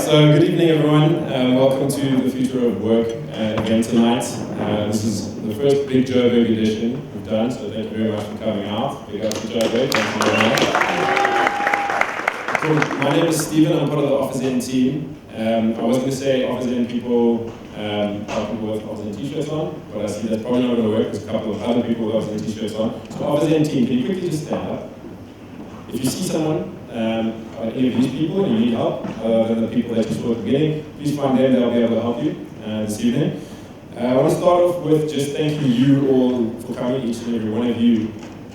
so good evening everyone. Welcome to the Future of Work event tonight. This is the first big Joburg edition we've done, so thank you very much for coming out. Big up to Joburg, thank you very much. So, my name is Stephen, I'm part of the Office N team. I was going to say Office N people are people with Office N t-shirts on, but I see that's probably not going to work. There's a couple of other people with Office N t-shirts on. So Office N team, can you quickly just stand up? If you see someone, any of these people, and you need help, other than the people that you saw at the beginning, please find them, they'll be able to help you this evening. I want to start off with just thanking you all for coming, each and every one of you.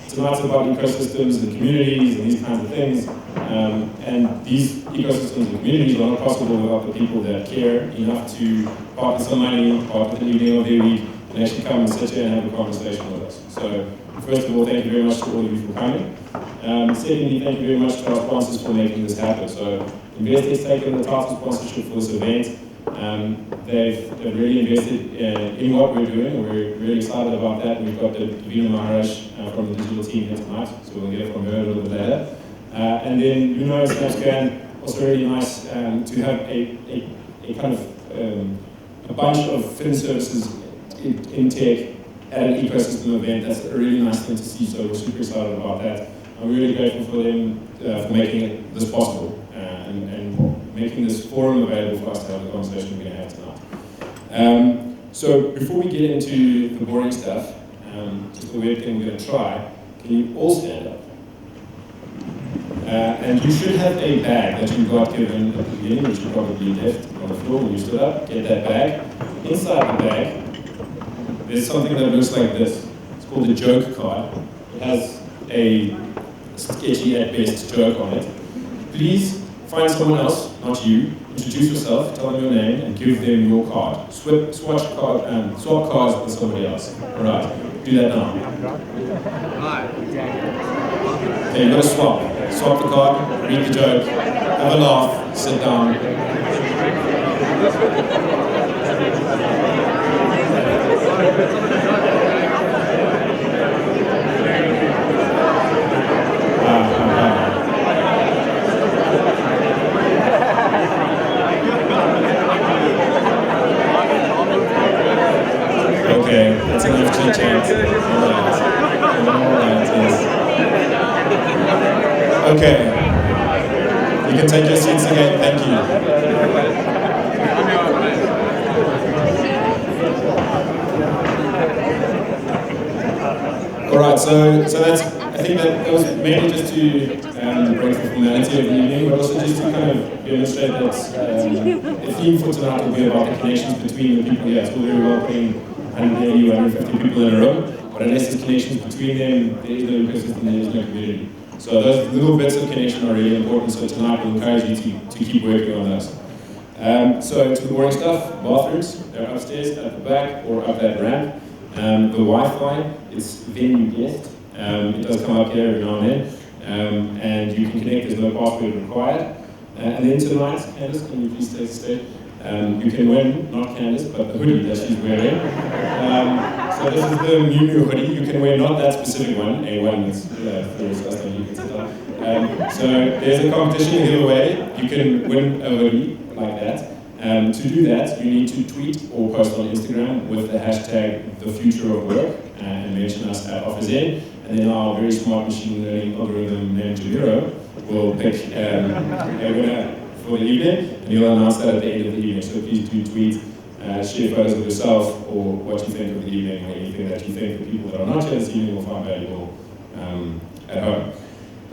Tonight's about ecosystems and communities and these kinds of things. And these ecosystems and communities are not possible without the people that care enough to part with some money, part with an evening of their week, and actually come and sit here and have a conversation with us. So, first of all, thank you very much to all of you for coming. Secondly, thank you very much to our sponsors for making this happen. So, Invest has taken the title sponsorship for this event. They've really invested in what we're doing, and we're really excited about that. We've got Davina Maharaj from the digital team here tonight, so we'll hear from her a little bit later. And then Luna and Snapscan, also really nice to have a kind of a bunch of fin services in tech at an ecosystem event. That's a really nice thing to see, so we're super excited about that. I'm really grateful for them for making this possible and making this forum available for us to have the conversation we're going to have tonight. So before we get into the boring stuff, just the weird thing we're going to try, can you all stand up? And you should have a bag that you got given at the beginning, which you probably left on the floor when you stood up. Get that bag. Inside the bag, there's something that looks like this. It's called a joke card. It has a sketchy at best joke on it. Please find someone else, not you, introduce yourself, tell them your name, and give them your card. Swap cards with somebody else. Alright, do that now. Hi. Okay, you gotta swap. Swap the card, read the joke, have a laugh, sit down. Okay, that's enough chit-chat. Alright, yes. Okay, you can take your seats again, thank you. Alright, so that's, I think that was mainly just to break the formality of the evening, but also just to kind of demonstrate that the theme for tonight will be about the connections between the people here. It's all very well putting 180, 150 people in a room, but unless there's connections between them, there is no ecosystem, there is no community. So those little bits of connection are really important, so tonight we'll encourage you to keep working on those. So to the boring stuff, bathrooms, they're upstairs, at the back, or up that ramp. The Wi-Fi is venue guest. It does come up here every now and then. And you can connect, there's no password required. And then tonight, Candice, can you please take the stage? You can win, not Candice, but the hoodie that she's wearing. So this is the Miu hoodie. You can wear not that specific one, a one that's for us, you can sit down. So there's a competition to give away. You can win a hoodie like that. To do that, you need to tweet or post on Instagram with the hashtag #TheFutureOfWork and mention us at OfficeN. And then our very smart machine learning algorithm named Jamiro will pick a winner for the evening, and you'll announce that at the end of the evening. So please do tweet, share photos of yourself or what you think of the evening, or anything that you think the people that are not here this evening will find valuable at home.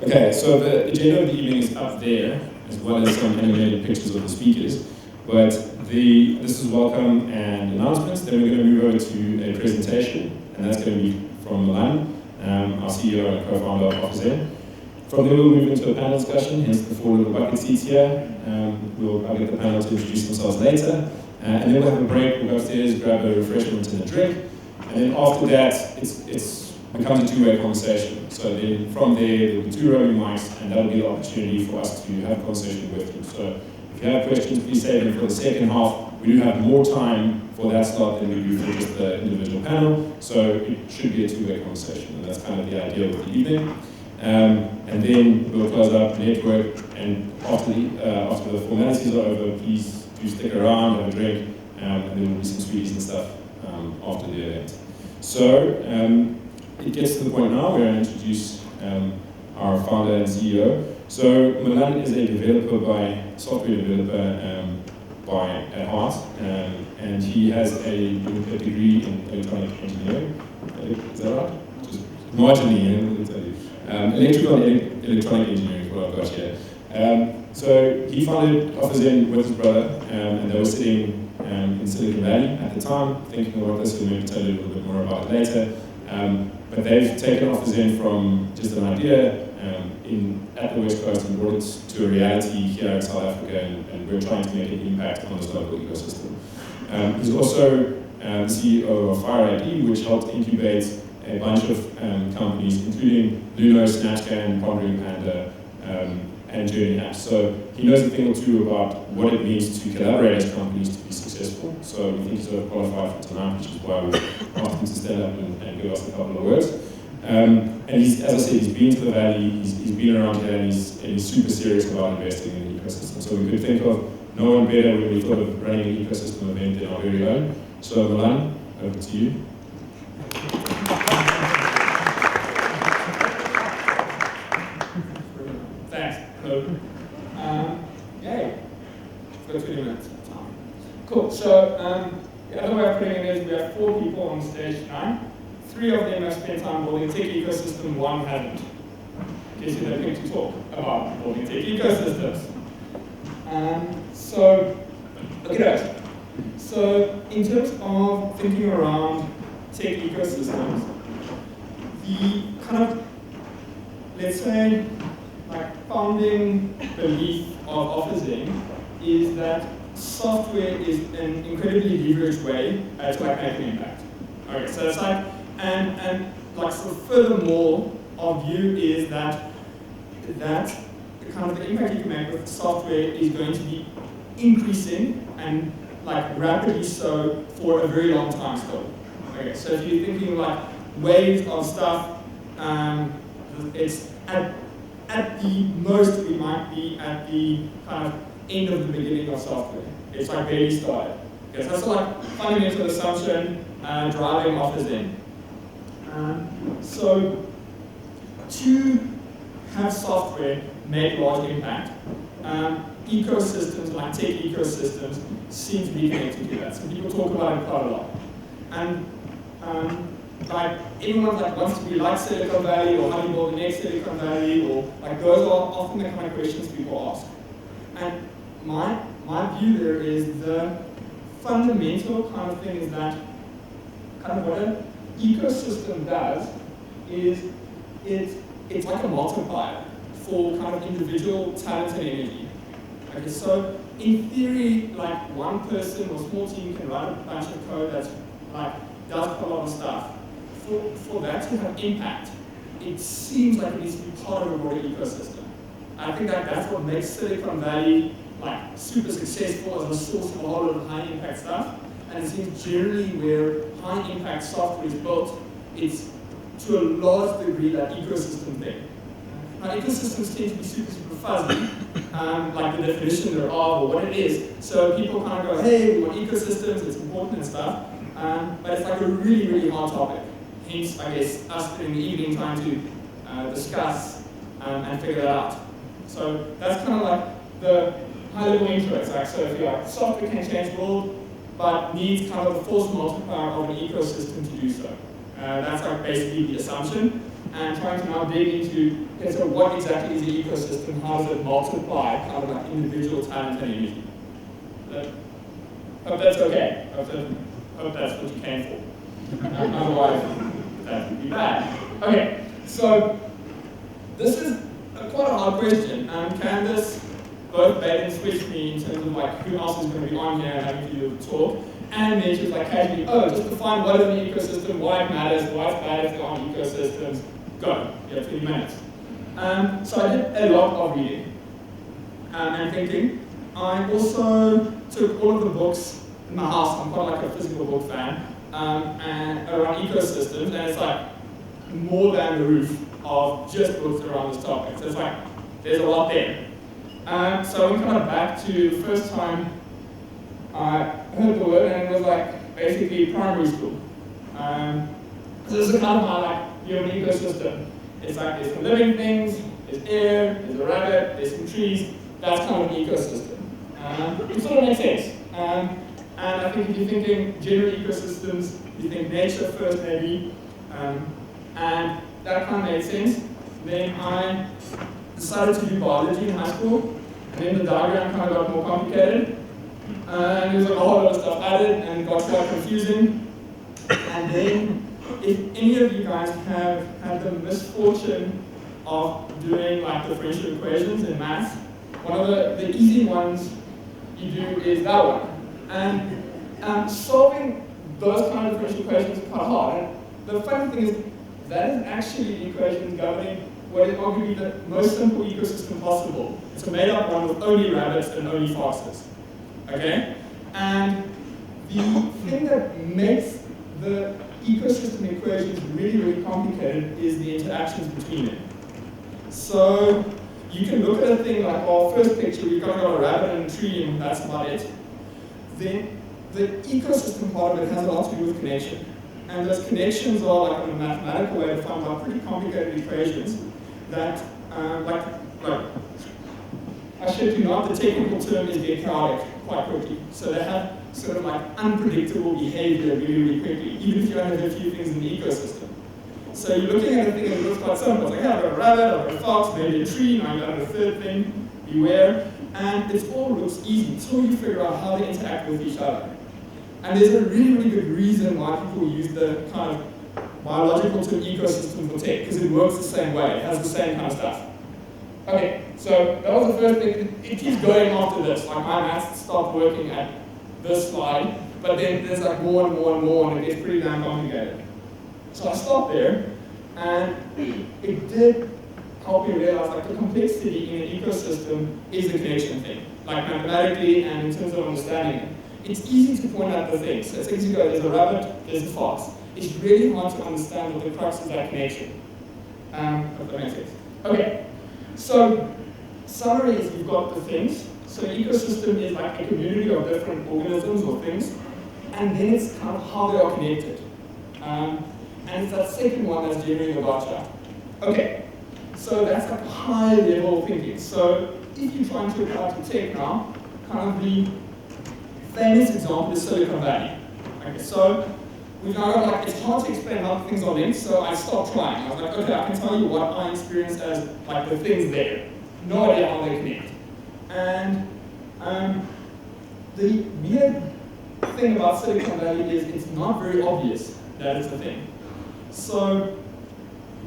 Okay, so the agenda of the evening is up there, as well as some animated pictures of the speakers. But this is welcome and announcements. Then we're going to move over to a presentation, and that's going to be from Milan, our CEO and co-founder of OfficeN. From there, we'll move into a panel discussion, hence the 4 little bucket seats here. I'll get the panel to introduce themselves later. And then we'll have a break, we'll go upstairs, grab a refreshment and a drink. And then after that, it becomes a two-way conversation. So then from there, there'll be 2 roaming mics, and that'll be the opportunity for us to have a conversation with you. So if you have questions, please save them for the second half. We do have more time for that slot than we do for just the individual panel. So it should be a two-way conversation, and that's kind of the idea of the evening. And then we'll close up network, and after the formalities are over, please do stick around, have a drink, and then we'll do some sweeties and stuff after the event. So it gets to the point now where I introduce our founder and CEO. So Milan is a software developer at heart, and he has a degree in electronic engineering. Is that right? Just marginally, let me tell you. Electrical and electronic engineering is what I've got here. So he founded OfferZen with his brother, and they were sitting in Silicon Valley at the time, thinking about this. We'll maybe tell you a little bit more about it later. But they've taken OfferZen from just an idea at the West Coast and brought it to a reality here in South Africa, and we're trying to make an impact on this local ecosystem. He's also the CEO of FireID, which helped incubate a bunch of companies, including Luno, SnapScan, Pondering Panda, and Journey Apps. So he knows a thing or two about what it means to collaborate as companies to be successful. So we think he's sort of qualified for tonight, which is why we asked him to stand up and give us a couple of words. And he's, as I said, he's been to the Valley, he's been around here, and he's super serious about investing in the ecosystem. So we could think of no one better when we thought of running an ecosystem event than our very own. So Milan, over to you. Thanks. Hello. Yay. Got 20 minutes. Cool. So the other way of putting it is we have 4 people on stage tonight. 3 of them have spent time building tech ecosystem, 1 hasn't. Guess who they picked to talk about building tech ecosystems. So look at that. So in terms of thinking around tech ecosystems, the kind of, let's say, like founding belief of OfferZen is that software is an incredibly leveraged way to like make an impact. Okay, so it's like, and like so furthermore, our view is that kind of the impact you can make with software is going to be increasing and like rapidly so for a very long time still. Okay, so if you're thinking like waves of stuff, it's at the most we might be at the kind of end of the beginning of software. It's like barely started. Okay, so that's like fundamental assumption driving OfferZen. So to have software make large impact, ecosystems like tech ecosystems seem to be connected to that. So people talk about it quite a lot. And like anyone like wants to be like Silicon Valley, or how do you build the next Silicon Valley, or like those are often the kind of questions people ask. And my view there is the fundamental kind of thing is that kind of what an ecosystem does is it's like a multiplier for kind of individual talent and energy. Okay, so in theory, like one person or small team can write a bunch of code that's like does a lot of stuff. For that to have impact, it seems like it needs to be part of a broader ecosystem. I think that that's what makes Silicon Valley like super successful as a source of a whole lot of high impact stuff. And it seems generally where high impact software is built, it's to a large degree that ecosystem thing. Now ecosystems tend to be super fuzzy, like the definition thereof or what it is. So people kind of go, hey, we want ecosystems, it's important and stuff. But it's like a really, really hard topic. Hence, I guess, us in the evening trying to discuss and figure that out. So that's kind of like the high-level intro. It's like, so if you're like, software can change the world, but needs kind of the force multiplier of an ecosystem to do so. That's like basically the assumption. And trying to now dig into, okay, so what exactly is the ecosystem? How does it multiply kind of like individual talent and energy? Hope that's okay. Hope that's what you came for. Otherwise, that would be bad. Okay, so this is quite a hard question. Candace both bait and switched me in terms of like who else is going to be on here and having to do the talk. And then she was like casually, oh, just define what is an ecosystem, why it matters, why it's bad if there aren't ecosystems. Go. You have 20 minutes. So I did a lot of reading and thinking. I also took all of the books in my house. I'm quite like a physical book fan. And around ecosystems, and it's like more than the roof of just books around this topic. So it's like, there's a lot there. So we kind of back to the first time I heard the word, and it was like basically primary school. So this is kind of how like human ecosystem. It's like there's some living things, there's air, there's a rabbit, there's some trees. That's kind of an ecosystem. It sort of makes sense. And I think if you're thinking general ecosystems, you think nature first maybe, and that kind of made sense. Then I decided to do biology in high school, and then the diagram kind of got more complicated. And there was like a whole lot of stuff added, and it got quite confusing. And then, if any of you guys have had the misfortune of doing like differential equations in math, one of the easy ones you do is that one. And solving those kind of differential equations is quite hard. And the funny thing is, that is actually the equation governing what is arguably the most simple ecosystem possible. It's a made-up one with only rabbits and only foxes. Okay? And the thing that makes the ecosystem equations really, really complicated is the interactions between them. So you can look at a thing like, well, first picture, we've got a rabbit and a tree, and that's about it. Then the ecosystem part of it has a lot to do with connection. And those connections are like in a mathematical way defined by pretty complicated equations that, like I showed you not, the technical term is they're chaotic quite quickly. So they have sort of like unpredictable behavior really, really quickly, even if you only have a few things in the ecosystem. So you're looking at a thing and it looks quite simple. It's like, yeah, I've got a rabbit, I've got a fox, maybe a tree, now I've got a third thing, beware. And it all looks easy until you figure out how they interact with each other. And there's a really, really good reason why people use the kind of biological term ecosystem for tech, because it works the same way, it has the same kind of stuff. Okay, so that was the first thing. It keeps going after this. Like my maths stopped working at this slide, but then there's like more and more and more, and it gets pretty damn complicated. So I stopped there, and it did help me realize like the complexity in an ecosystem is a connection thing, like mathematically and in terms of understanding it. It's easy to point out the things. So it's easy to go, there's a rabbit, there's a fox. It's really hard to understand what the crux of that connection. If that makes sense. Okay, so summary is you've got the things. So an ecosystem is like a community of different organisms or things, and then it's kind of how they are connected. And it's that second one that's generally the gotcha. Okay, so that's like high level thinking. So if you're trying to apply to tech now, kind of the famous example is Silicon Valley. Okay, so we now got like, it's hard to explain how things are linked, so I stopped trying. I was like, okay, I can tell you what I experience as like the things there. No idea how they connect. And the weird thing about Silicon Valley is it's not very obvious that it's a thing. So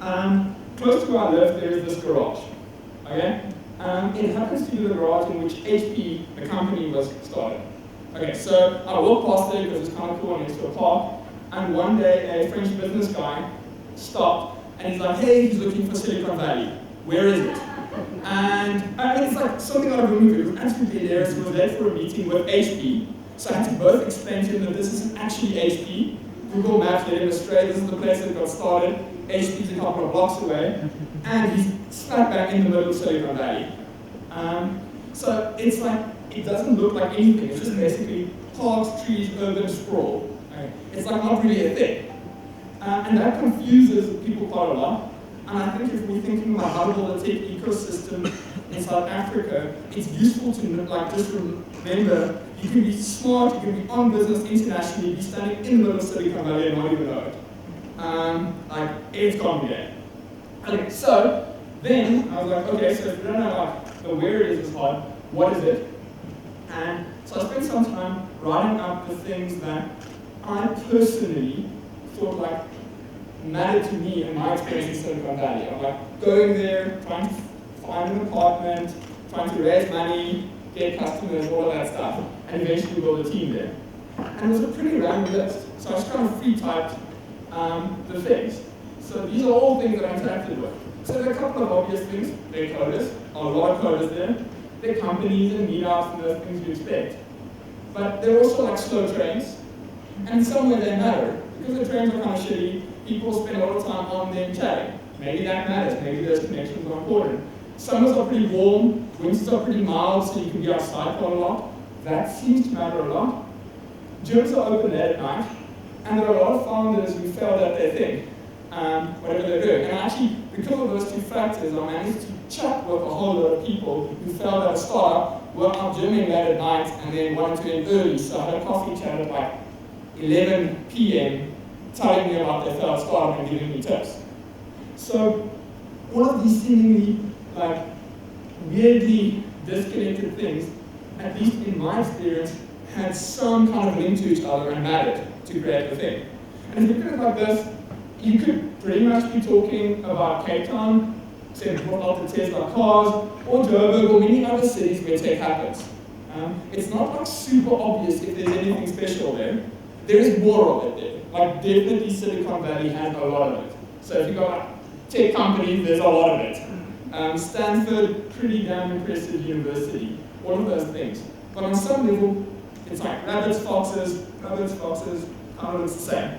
close to where I live, there is this garage. Okay? It happens to be the garage in which HP, the company, was started. Okay, so I walked past there because it's kind of cool next to a park, and one day a French business guy stopped and he's like, hey, he's looking for Silicon Valley. Where is it? And it's like something out of a movie. It was absolutely hilarious. We were there for a meeting with HP, so I had to both explain to him that this isn't actually HP. Google Maps led him astray. This is the place that it got started. HP's a couple of blocks away, and he's smack bang in the middle of Silicon Valley. So it's like, it doesn't look like anything. It's just basically parks, trees, urban sprawl. Okay? It's like not really a thing. And that confuses people quite a lot. And I think if we're thinking about how to build a tech ecosystem in South Africa, it's useful to like just remember you can be smart, you can be on business internationally, be standing in the middle of Silicon Valley and not even know it. Like, it's complicated. Okay, so then I was like, okay, so if you don't know like the where it is hard, what is it? And so I spent some time writing up the things that I personally thought like mattered to me in my experience in Silicon Valley. I'm like going there, trying to find an apartment, trying to raise money, get customers, all of that stuff, and eventually build a team there. And it was a pretty random list. So I just kind of free typed the things. So these are all things that I interacted with. So there are a couple of obvious things. They're coders, a lot of coders there. They're companies and meetups and those things you expect. But they're also like slow trains, and in some way they matter, because the trains are kind of shitty, people spend a lot of time on them chatting. Maybe that matters, maybe those connections are important. Summers are pretty warm, winters are pretty mild, so you can be outside quite a lot. That seems to matter a lot. Gyms are open late at night, and there are a lot of founders who failed at their thing, whatever they're doing. And actually, because of those two factors, I managed to chat with a whole lot of people who failed at a startup, were out gymming late at night, and then wanted to end early. So I had a coffee chat at like 11 p.m., telling me about their failed startup and giving me tips. So all of these seemingly like weirdly disconnected things, at least in my experience, had some kind of link to each other and mattered to create the thing. And if you look at it like this, you could pretty much be talking about Cape Town, say brought out the Tesla cars, or Joburg, or many other cities where tech happens. It's not like super obvious if there's anything special there. There is more of it there. Like definitely Silicon Valley has a lot of it. So if you've got tech companies, there's a lot of it. Stanford, pretty damn impressive university, all of those things. But on some level, it's like rabbits, foxes, kind of looks the same.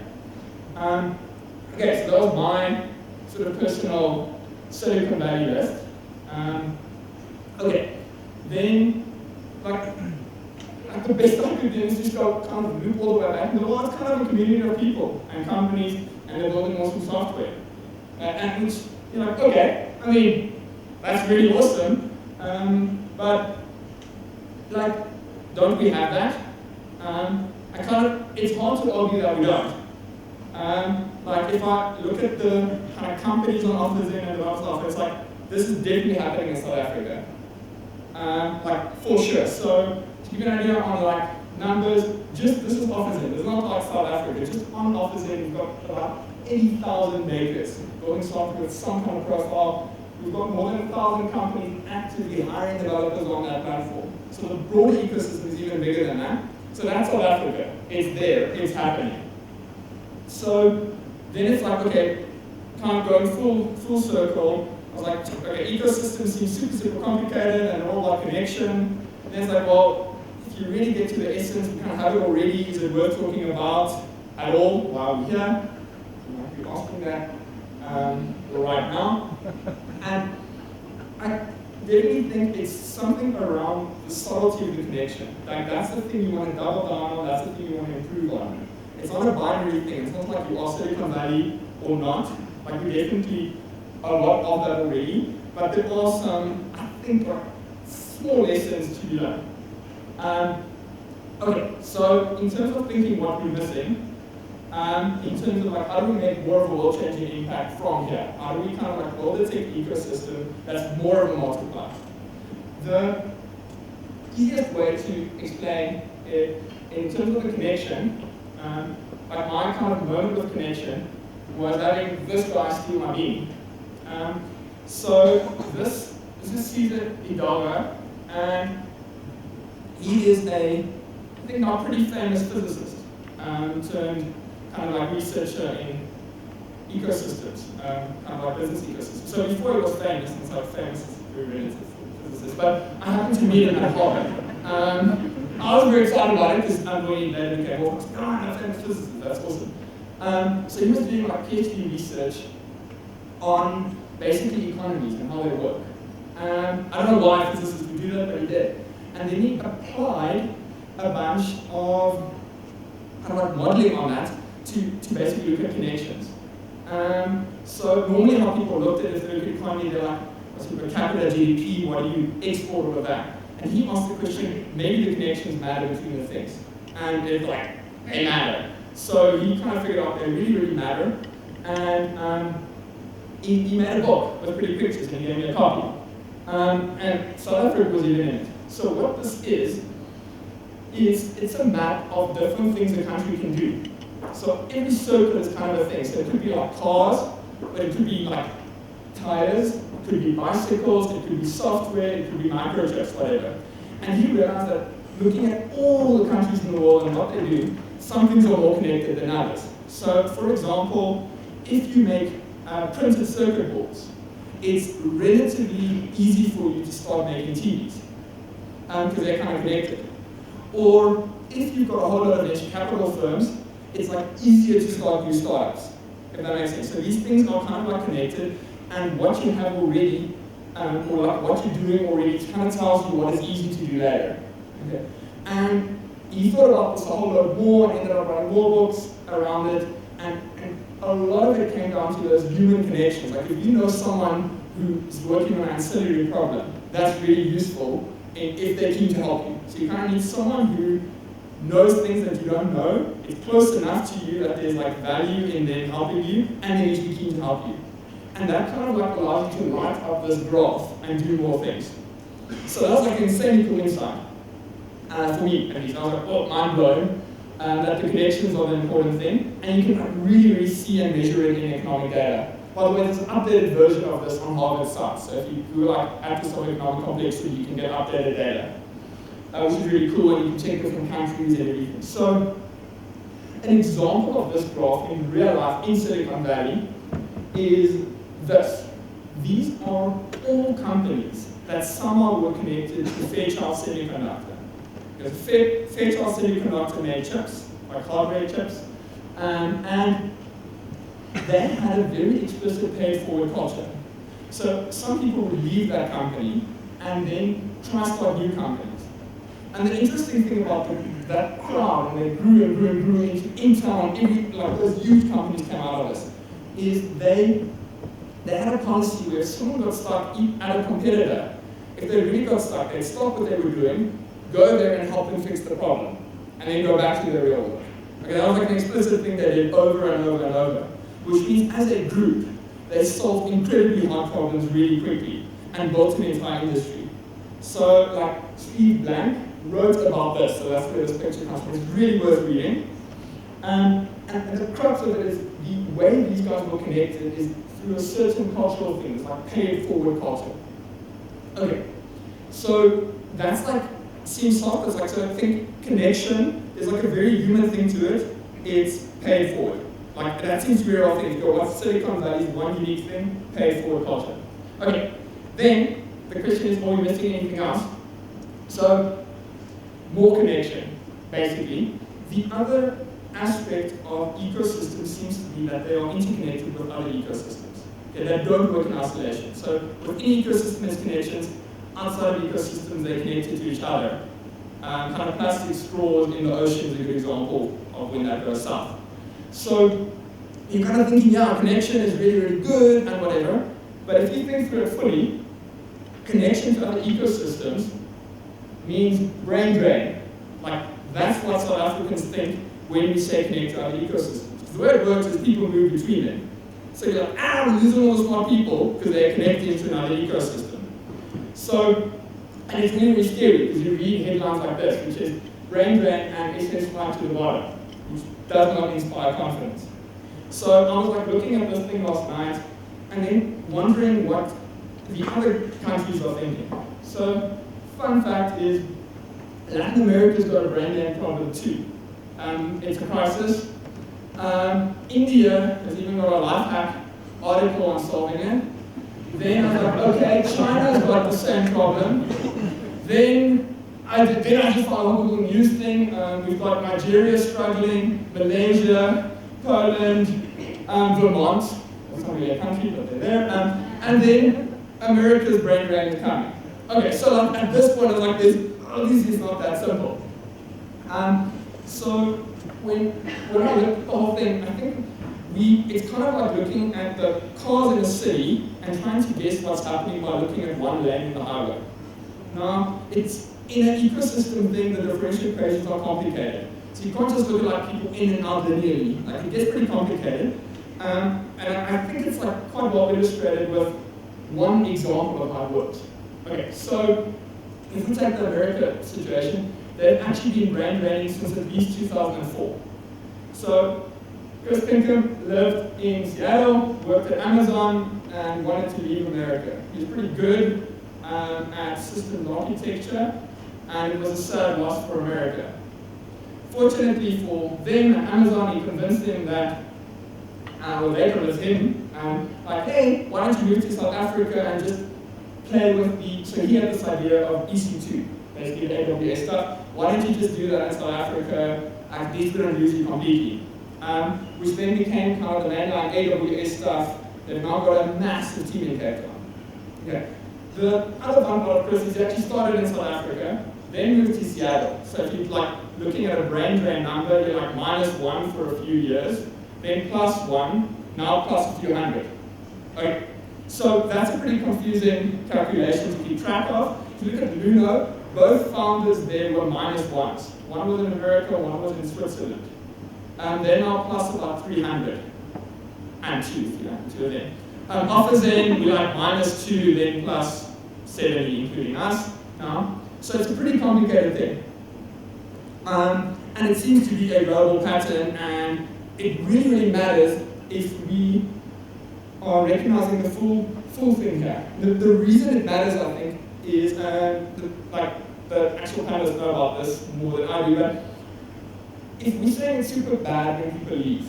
Okay, so that was my sort of personal Silicon Valley list. Okay, then, like the best I could do is just go kind of loop all the way back. And the world's kind of a community of people and companies, and they're building awesome software. And which, you're like, okay, I mean, that's really awesome, but like, don't we have that? It's hard to argue that we don't. Like, if I look at the kind of companies on Office and the stuff, it's like, this is definitely happening in South Africa. Like, for sure. So, to give you an idea on like numbers, this is Office End. It's not like South Africa. Just on Office End, we've got about 80,000 makers building software with some kind of profile. We've got more than 1,000 companies actively hiring developers on that platform. So the broader ecosystem is even bigger than that. So that's South Africa. It's there. It's happening. So then it's like, okay, kind of going full circle. I was like, okay, ecosystem seems super complicated and all about connection. And then it's like, well, if you really get to the essence, we kind of have it already. Is it worth talking about at all while we're here? You might be asking that right now. And I definitely think it's something around the subtlety of the connection. Like, that's the thing you want to double down on, that's the thing you want to improve on. It's not a binary thing. It's not like you are Silicon Valley or not. Like, we definitely a lot of that already, but there are some, I think, like, small lessons to be learned. Okay, so in terms of thinking what we're missing, in terms of like how do we make more of a world-changing impact from here? How do we kind of like build a tech ecosystem that's more of a multiplier? The easiest way to explain it in terms of the connection, like my kind of moment with connection was having this guy steal my beanie. So this is Cesar Hidalgo, and he is I think not pretty famous physicist, turned kind of like researcher in ecosystems, kind of like business ecosystems. So before he was famous, and so famous is very relative for physicists, but I happened to meet him at Harvard. I was very excited about it because when he later became more, I was like, oh, I'm a famous physicist, that's awesome. So he was doing like PhD research on basically economies and how they work. I don't know why physicists would do that, but he did. And then he applied a bunch of kind of like modeling on that to basically look at connections. So normally how people looked at it, if they look at economy, they're like, what's per capita GDP, what do you export all of that? And he asked the question, maybe the connections matter between the things. And it's like, they matter. So he kind of figured out they really matter. And he made a book with pretty pictures, and he gave me a copy. And South Africa was even in it. So what this is it's a map of different things a country can do. So every circle is kind of a thing. So it could be like cars, but it could be like tires, it could be bicycles, it could be software, it could be microchips, whatever. And he realized that looking at all the countries in the world and what they do, some things are more connected than others. So for example, if you make printed circuit boards, it's relatively easy for you to start making TVs because they're kind of connected. Or if you've got a whole lot of venture capital firms, it's like easier to start new startups if that makes sense. So these things are kind of like connected, and what you have already, or like what you're doing already, it kind of tells you what is easy to do later. Okay. And he thought about this a whole lot more and ended up writing more books around it, and a lot of it came down to those human connections. Like if you know someone who's working on an ancillary problem, that's really useful if they're keen to help you. So you kind of need someone who knows things that you don't know, is close enough to you that there's like value in them helping you, and they need to be keen to help you. And that kind of like allows you to light up this graph and do more things. So that's like an insanely cool insight. For me, at least. I was like, oh, mind blown, that the connections are the important thing, and you can like really, really see and measure it in economic data. By the way, there's an updated version of this on Harvard's site, so if you Google like Atlas of Economic Complexity, you can get updated data, which is really cool, and you can check different countries and everything. So, an example of this graph in real life in Silicon Valley is this. These are all companies that somehow were connected to Fairchild Semiconductor. Because Fairchild Semiconductor made chips, like hardware chips, and they had a very explicit pay-forward culture. So some people would leave that company and then try to start new companies. And the interesting thing about that crowd, and they grew and grew and grew into Intel and like those huge companies came out of this, is they had a policy where if someone got stuck at a competitor, if they really got stuck, they'd stop what they were doing, go there and help them fix the problem, and then go back to their real work. Okay, that was like an explicit thing they did over and over and over, which means as a group, they solved incredibly hard problems really quickly and built an entire industry. So, like, Steve Blank wrote about this, so that's where this picture comes from. It's really worth reading. And the crux of it is the way these guys were connected is through a certain cultural things, like pay-it-forward culture. Okay, so that's like, seems soft, it's like, so I think connection is like a very human thing to it. It's pay-it-forward. Like, that seems to be a real thing. Go, what's Silicon Valley's one unique thing? Pay-it-forward culture. Okay, then the question is, are we missing anything else? So, more connection, basically. The other aspect of ecosystems seems to be that they are interconnected with other ecosystems. Okay, they don't work in isolation. So within ecosystem there's connections, outside of ecosystems they're connected to each other. Kind of plastic straws in the ocean is a good example of when that goes south. So you're kind of thinking, yeah, connection is really, really good and whatever, but if you think through it fully, connection to other ecosystems means brain drain. Like, that's what South Africans think when we say connect to other ecosystems. The way it works is people move between them. So you're like, we're losing all the smart people because they're connecting to another ecosystem. So, and it's really, really scary because you read headlines like this, which is brain drain and essence flight to the bottom, which does not inspire confidence. So I was like looking at this thing last night and then wondering what the other countries are thinking. So, fun fact is, Latin America's got a brain drain problem too. It's a crisis. India has even got a life hack article on solving it. Then I was like, okay, China's got the same problem. Then I just found a Google News thing. We've got Nigeria struggling, Malaysia, Poland, Vermont. That's not really a country, but they're there. And then America's brain drain is coming. Okay, so like, at this point, it's like this. Obviously, it's not that simple. So when I look at the whole thing, I think it's kind of like looking at the cars in a city and trying to guess what's happening by looking at one lane in the highway. Now, it's in an ecosystem thing, the differential equations are complicated. So you can't just look at like people in and out linearly. Like, it gets pretty complicated. And I think it's like quite well illustrated with one example of how it works. Okay, so if we take the America situation, they've actually been brain draining since at least 2004. So Chris Pinkham lived in Seattle, worked at Amazon, and wanted to leave America. He's pretty good at systems architecture, and it was a sad loss for America. Fortunately for them at Amazon, he convinced them that, well, they convinced him, like, hey, why don't you move to South Africa and just play with so he had this idea of EC2, basically the AWS stuff. Why don't you just do that in South Africa, and these wouldn't lose you completely. which then became kind of the mainline AWS stuff. They've now got a massive team in Cape Town. Okay. The other fun part of Chris is he actually started in South Africa, then moved to Seattle. So if you're like looking at a brain drain number, you're like -1 for a few years, then +1, now plus a few hundred. Okay. So that's a pretty confusing calculation to keep track of. If you look at Luno, both founders there were -1s. One was in America, one was in Switzerland. And they're now plus about 300. And two of them. Offers in, we're like -2, then plus 70, including us now. So it's a pretty complicated thing. And it seems to be a global pattern, and it really, really matters if we are recognizing the full thing here. The reason it matters, I think, is, the actual panelists know about this more than I do, but if we say it's super bad when people leave,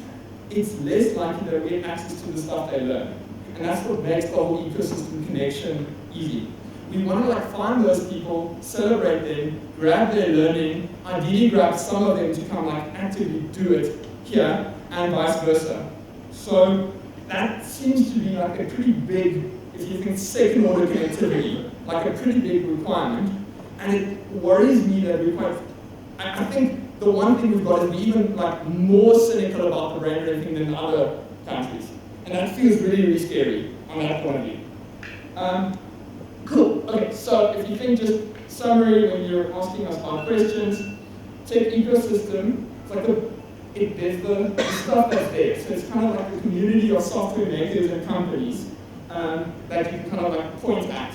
it's less likely they'll get access to the stuff they learn. And that's what makes the whole ecosystem connection easy. We want to find those people, celebrate them, grab their learning, ideally grab some of them to come actively do it here, and vice versa. So that seems to be a pretty big, if you think second order connectivity, a pretty big requirement. And it worries me that we're quite, I think the one thing we've got is we're even more cynical about the brain drain thing than other countries. And that feels really, really scary on that point of view. Cool. Okay, so if you think just summary when you're asking us our questions, tech ecosystem, there's the stuff that's there. So it's kind of like the community of software makers and companies that you can kind of point at.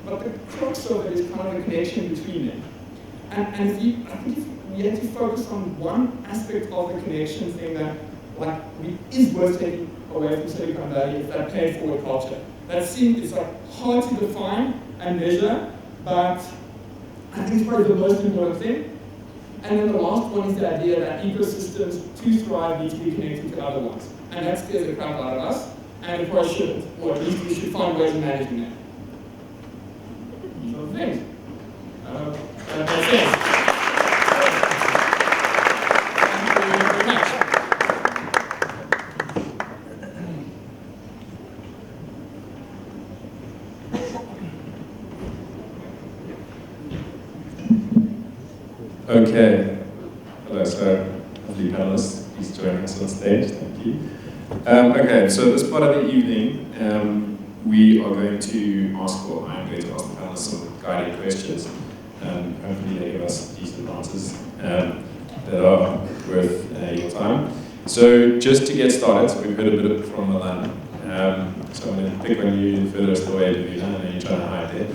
But the crux of it is kind of the connection between them. And I think if we had to focus on one aspect of the connection thing that is worth taking away from Silicon Valley, is that pay forward culture. That seems it's hard to define and measure, but I think it's probably the most important thing. And then the last one is the idea that ecosystems to thrive need to be connected to other ones. And that scares the crap out of us, and it probably shouldn't, or at least we should find ways of managing that. These are the things. That makes sense. Thank you very much. Okay. Hello, so lovely panelists, please join us on stage. Thank you. Okay, so this part of the evening, we are going to ask, or I'm going to ask the panelists some guided questions. Hopefully they give us decent answers that are worth your time. So just to get started, so we've heard a bit from Milan. So I'm going to pick on you furthest away, Davina. I know you're trying to hide there.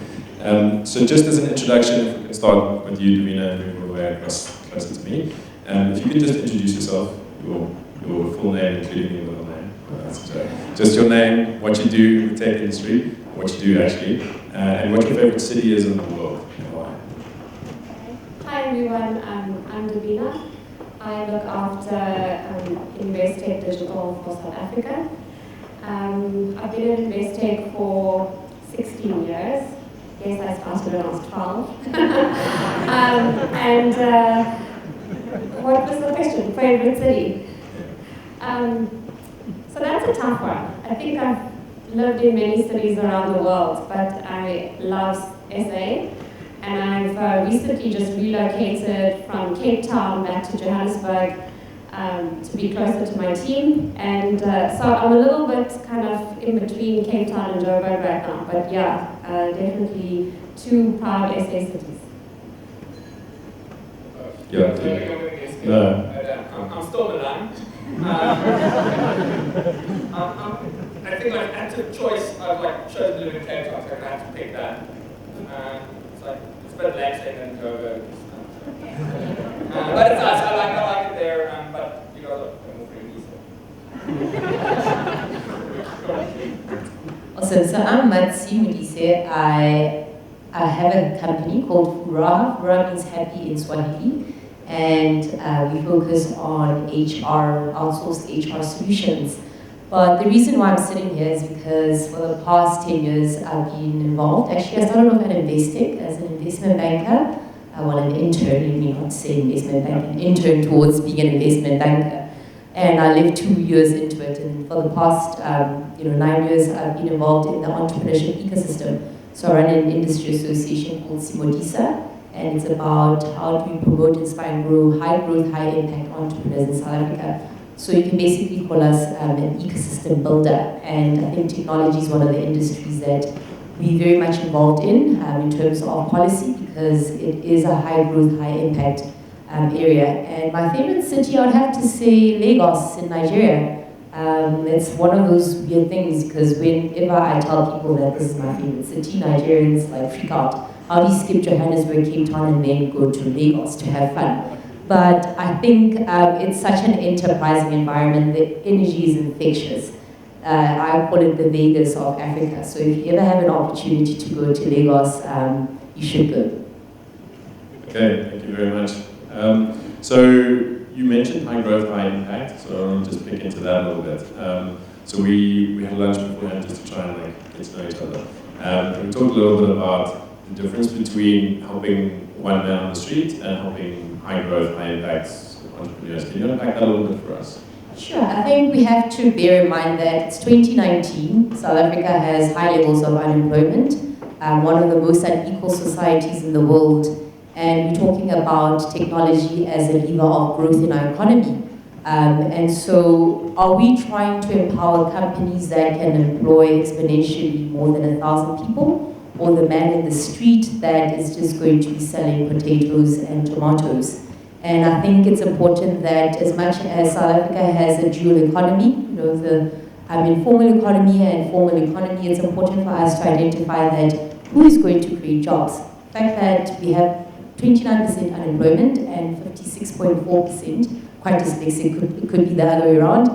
So just as an introduction, if we can start with you, Davina, and move all the way across closer to me. If you could just introduce yourself, your full name, including your middle name. So just your name, what you do in the tech industry, what you do actually, and what your favorite city is in the world, and why. Hi everyone, I'm Davina. I look after Investec Digital for South Africa. I've been in Investec for 16 years. Yes, I started when I was 12. What was the question? Favorite city? So that's a tough one. I think I've lived in many cities around the world, but I love SA. And I've recently just relocated from Cape Town back to Johannesburg to be closer to my team. And so I'm a little bit kind of in between Cape Town and Joburg right now. But yeah, definitely two proud SA cities. Yeah. I'm still Milan. I think active choice, I've chosen to live in Cape Town, so I have to pick that. It's a bit relaxing and Joburg. But it's nice. I like it there. But you know, Awesome. So I'm Matsi Mudise. I have a company called Furaha. Furaha means happy in Swahili. And we focus on HR, outsourced HR solutions. But the reason why I'm sitting here is because for the past 10 years I've been involved. Actually, I started off at Investec as an investment banker. Well, an intern, you may not say investment banker, an intern towards being an investment banker. And I lived 2 years into it, and for the past 9 years, I've been involved in the entrepreneurship ecosystem. So I run an industry association called Simodisa, and it's about how do we promote, inspire, and grow high growth, high impact entrepreneurs in South Africa. So you can basically call us an ecosystem builder, and I think technology is one of the industries that we're very much involved in terms of policy, because it is a high growth, high impact area. And my favorite city, I would have to say Lagos in Nigeria. It's one of those weird things, because whenever I tell people that this is my favorite city, Nigerians like freak out. How do you skip Johannesburg, Cape Town, and then go to Lagos to have fun? But I think it's such an enterprising environment. The energy is infectious. I call it the Vegas of Africa. So if you ever have an opportunity to go to Lagos, you should go. Okay, thank you very much. So you mentioned high growth, high impact, so I'll just pick into that a little bit. So we had lunch beforehand just to try and get to know each other. We talked a little bit about the difference between helping one man on the street and helping high growth, high impact entrepreneurs. Can you unpack that a little bit for us? Sure. I think we have to bear in mind that it's 2019. South Africa has high levels of unemployment, one of the most unequal societies in the world, and we're talking about technology as a lever of growth in our economy. And so are we trying to empower companies that can employ exponentially more than 1,000 people? Or the man in the street that is just going to be selling potatoes and tomatoes? And I think it's important that as much as South Africa has a dual economy, the informal economy and formal economy, it's important for us to identify that who is going to create jobs. The fact that we have 29% unemployment and 56.4%, quite dyslexic, it could be the other way around,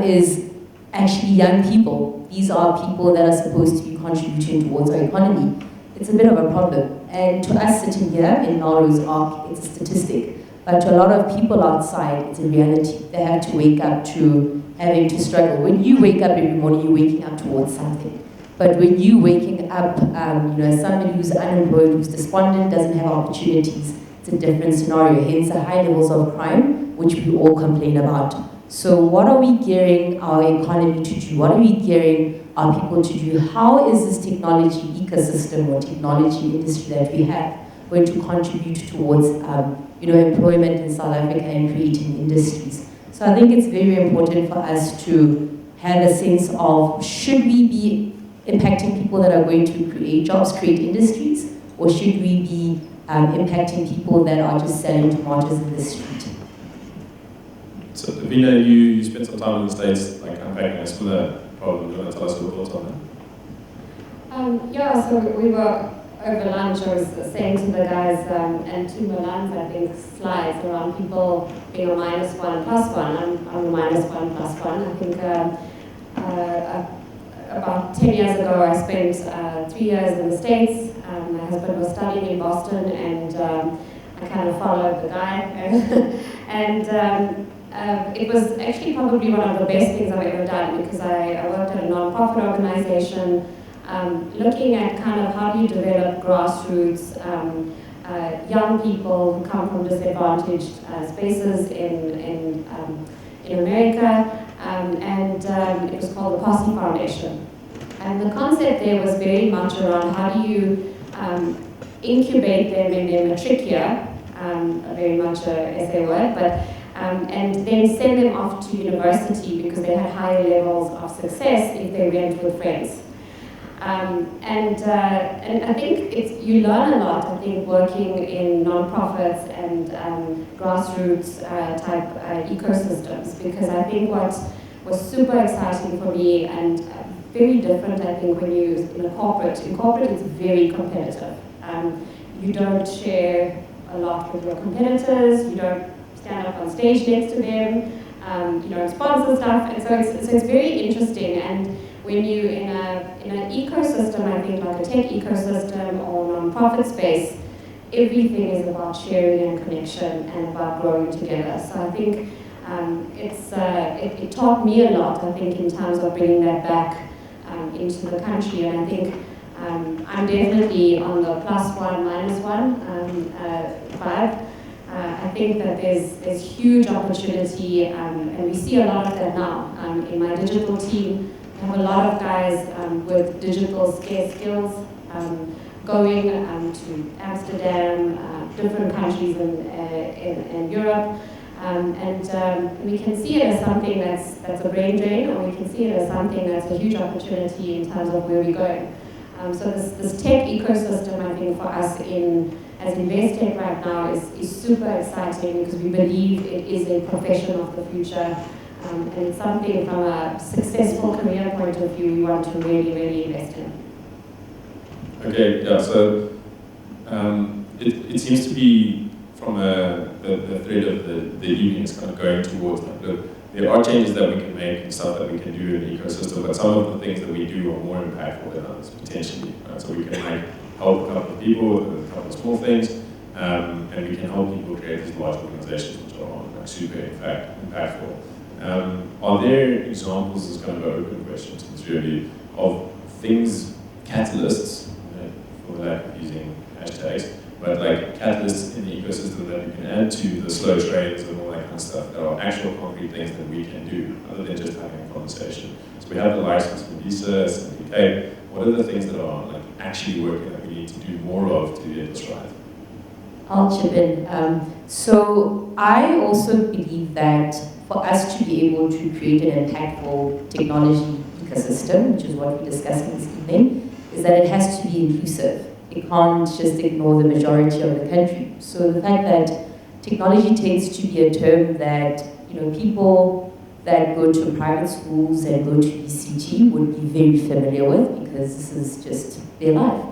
is actually young people. These are people that are supposed to be contributing towards our economy. It's a bit of a problem. And to us sitting here in Melrose Arc, it's a statistic. But to a lot of people outside, it's a reality. They have to wake up to having to struggle. When you wake up every morning, you're waking up towards something. But when you're waking up, as somebody who's unemployed, who's despondent, doesn't have opportunities, it's a different scenario. Hence the high levels of crime, which we all complain about. So what are we gearing our economy to do? What are we gearing our people to do? How is this technology ecosystem or technology industry that we have going to contribute towards employment in South Africa and creating industries? So I think it's very important for us to have a sense of, should we be impacting people that are going to create jobs, create industries, or should we be impacting people that are just selling tomatoes in the street? So, Davina, you spent some time in the States, unpacking a similar problem. Do you want to tell us your thoughts on that? So we were over lunch. I was saying to the guys, and to Milan's, I think, slides around people being a -1 +1. I'm a -1 +1. I think about 10 years ago, I spent 3 years in the States. My husband was studying in Boston, and I kind of followed the guy. And it was actually probably one of the best things I've ever done, because I worked at a non-profit organization looking at kind of how do you develop grassroots young people who come from disadvantaged spaces in America, and it was called the Posse Foundation. And the concept there was very much around how do you incubate them in their matricia, very much a essay word, but and then send them off to university because they had higher levels of success if they went with friends. And I think you learn a lot, I think, working in non-profits and grassroots type ecosystems, because I think what was super exciting for me and very different, I think, when you're in corporate it's very competitive. You don't share a lot with your competitors, you don't stand up on stage next to them, you don't sponsor stuff, and so it's very interesting. And when you in an ecosystem, I think like a tech ecosystem or non-profit space, everything is about sharing and connection and about growing together. So I think it taught me a lot, I think, in terms of bringing that back into the country. And I think I'm definitely on the +1 -1 vibe. I think that there's huge opportunity, and we see a lot of that now. In my digital team, I have a lot of guys with digital skills going to Amsterdam, different countries in Europe. We can see it as something that's a brain drain, or we can see it as something that's a huge opportunity in terms of where we're going. So this tech ecosystem, I think, for us as Investec right now is super exciting because we believe it is a profession of the future, and it's something from a successful career point of view we want to really, really invest in. Okay, yeah, so it seems to be from the thread of the evening is kind of going towards like, look, there are changes that we can make and stuff that we can do in the ecosystem, but some of the things that we do are more impactful than others, potentially. Right? So we can like help a couple of people with a couple of small things, and we can help people create these large organizations which are like super impactful. Are there examples, as kind of an open question to this really, of things, catalysts, for lack of using hashtags, but like catalysts in the ecosystem that we can add to the slow trains and all that kind of stuff that are actual concrete things that we can do other than just having a conversation. So we have the license from Visa, SMPK. What are the things that are like actually working that we need to do more of to get this right? I'll chip in. So I also believe that for us to be able to create an impactful technology ecosystem, which is what we're discussing this evening, is that it has to be inclusive. It can't just ignore the majority of the country. So the fact that technology tends to be a term that people that go to private schools and go to ECT would be very familiar with because this is just their life.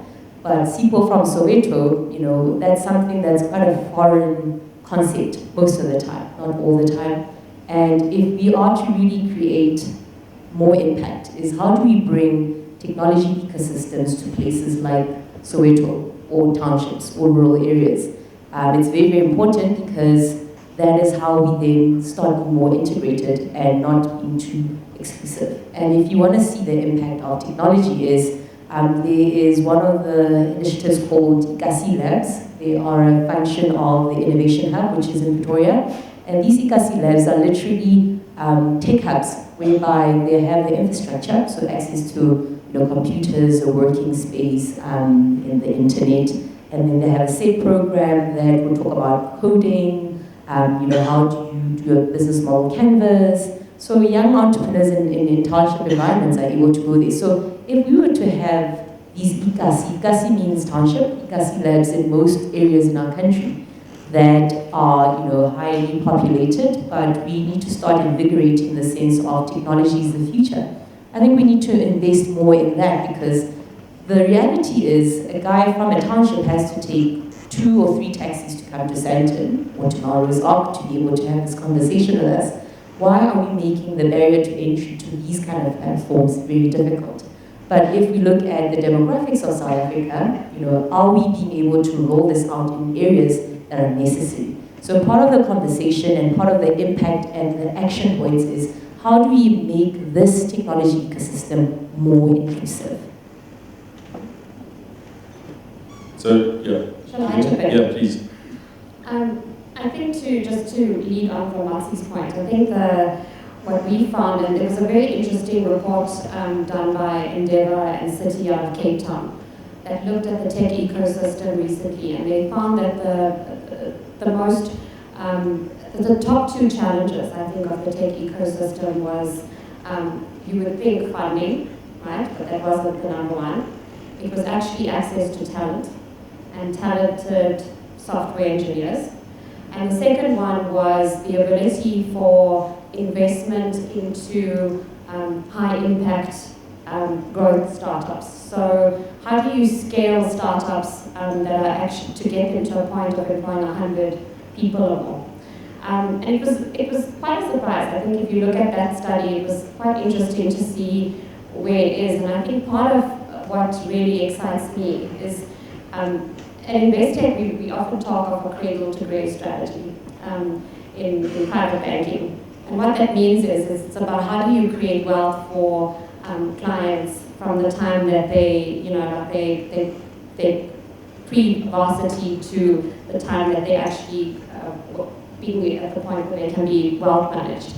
But people from Soweto, that's something that's quite a foreign concept most of the time, not all the time. And if we are to really create more impact, is how do we bring technology ecosystems to places like Soweto or townships or rural areas? It's very, very important because that is how we then start being more integrated and not being too exclusive. And if you want to see the impact of technology there is one of the initiatives called Ikasi Labs. They are a function of the Innovation Hub, which is in Pretoria. And these Ikasi Labs are literally tech hubs whereby they have the infrastructure, so access to computers, a working space, in the internet. And then they have a set program that will talk about coding, how do you do a business model canvas. So young entrepreneurs in township environments are able to go there. So if we were to have these Ikasi means township, Ikasi labs in most areas in our country that are highly populated, but we need to start invigorating the sense of technology is the future. I think we need to invest more in that because the reality is a guy from a township has to take 2 or 3 taxis to come to Sandton or to Melrose Arc to be able to have this conversation with us. Why are we making the barrier to entry to these kind of platforms very difficult? But if we look at the demographics of South Africa, are we being able to roll this out in areas that are necessary? So part of the conversation and part of the impact and the action points is how do we make this technology ecosystem more inclusive? So, yeah. Shall I chip in? Yeah, please. I think just to lead on from Marcy's point, I think what we found, and there was a very interesting report done by Endeavour and City out of Cape Town that looked at the tech ecosystem recently, and they found that the top 2 challenges, I think, of the tech ecosystem was, you would think funding, right? But that wasn't the number one. It was actually access to talent and talented software engineers. And the second one was the ability for investment into high impact growth startups. So how do you scale startups that are actually to get them to a point of employing 100 people or more? And it was quite a surprise. I think if you look at that study, it was quite interesting to see where it is. And I think part of what really excites me is at Investec, we often talk of a cradle-to-grave strategy in private banking. And what that means is it's about how do you create wealth for clients from the time that they pre-varsity to the time that they actually being at the point where they can be well managed.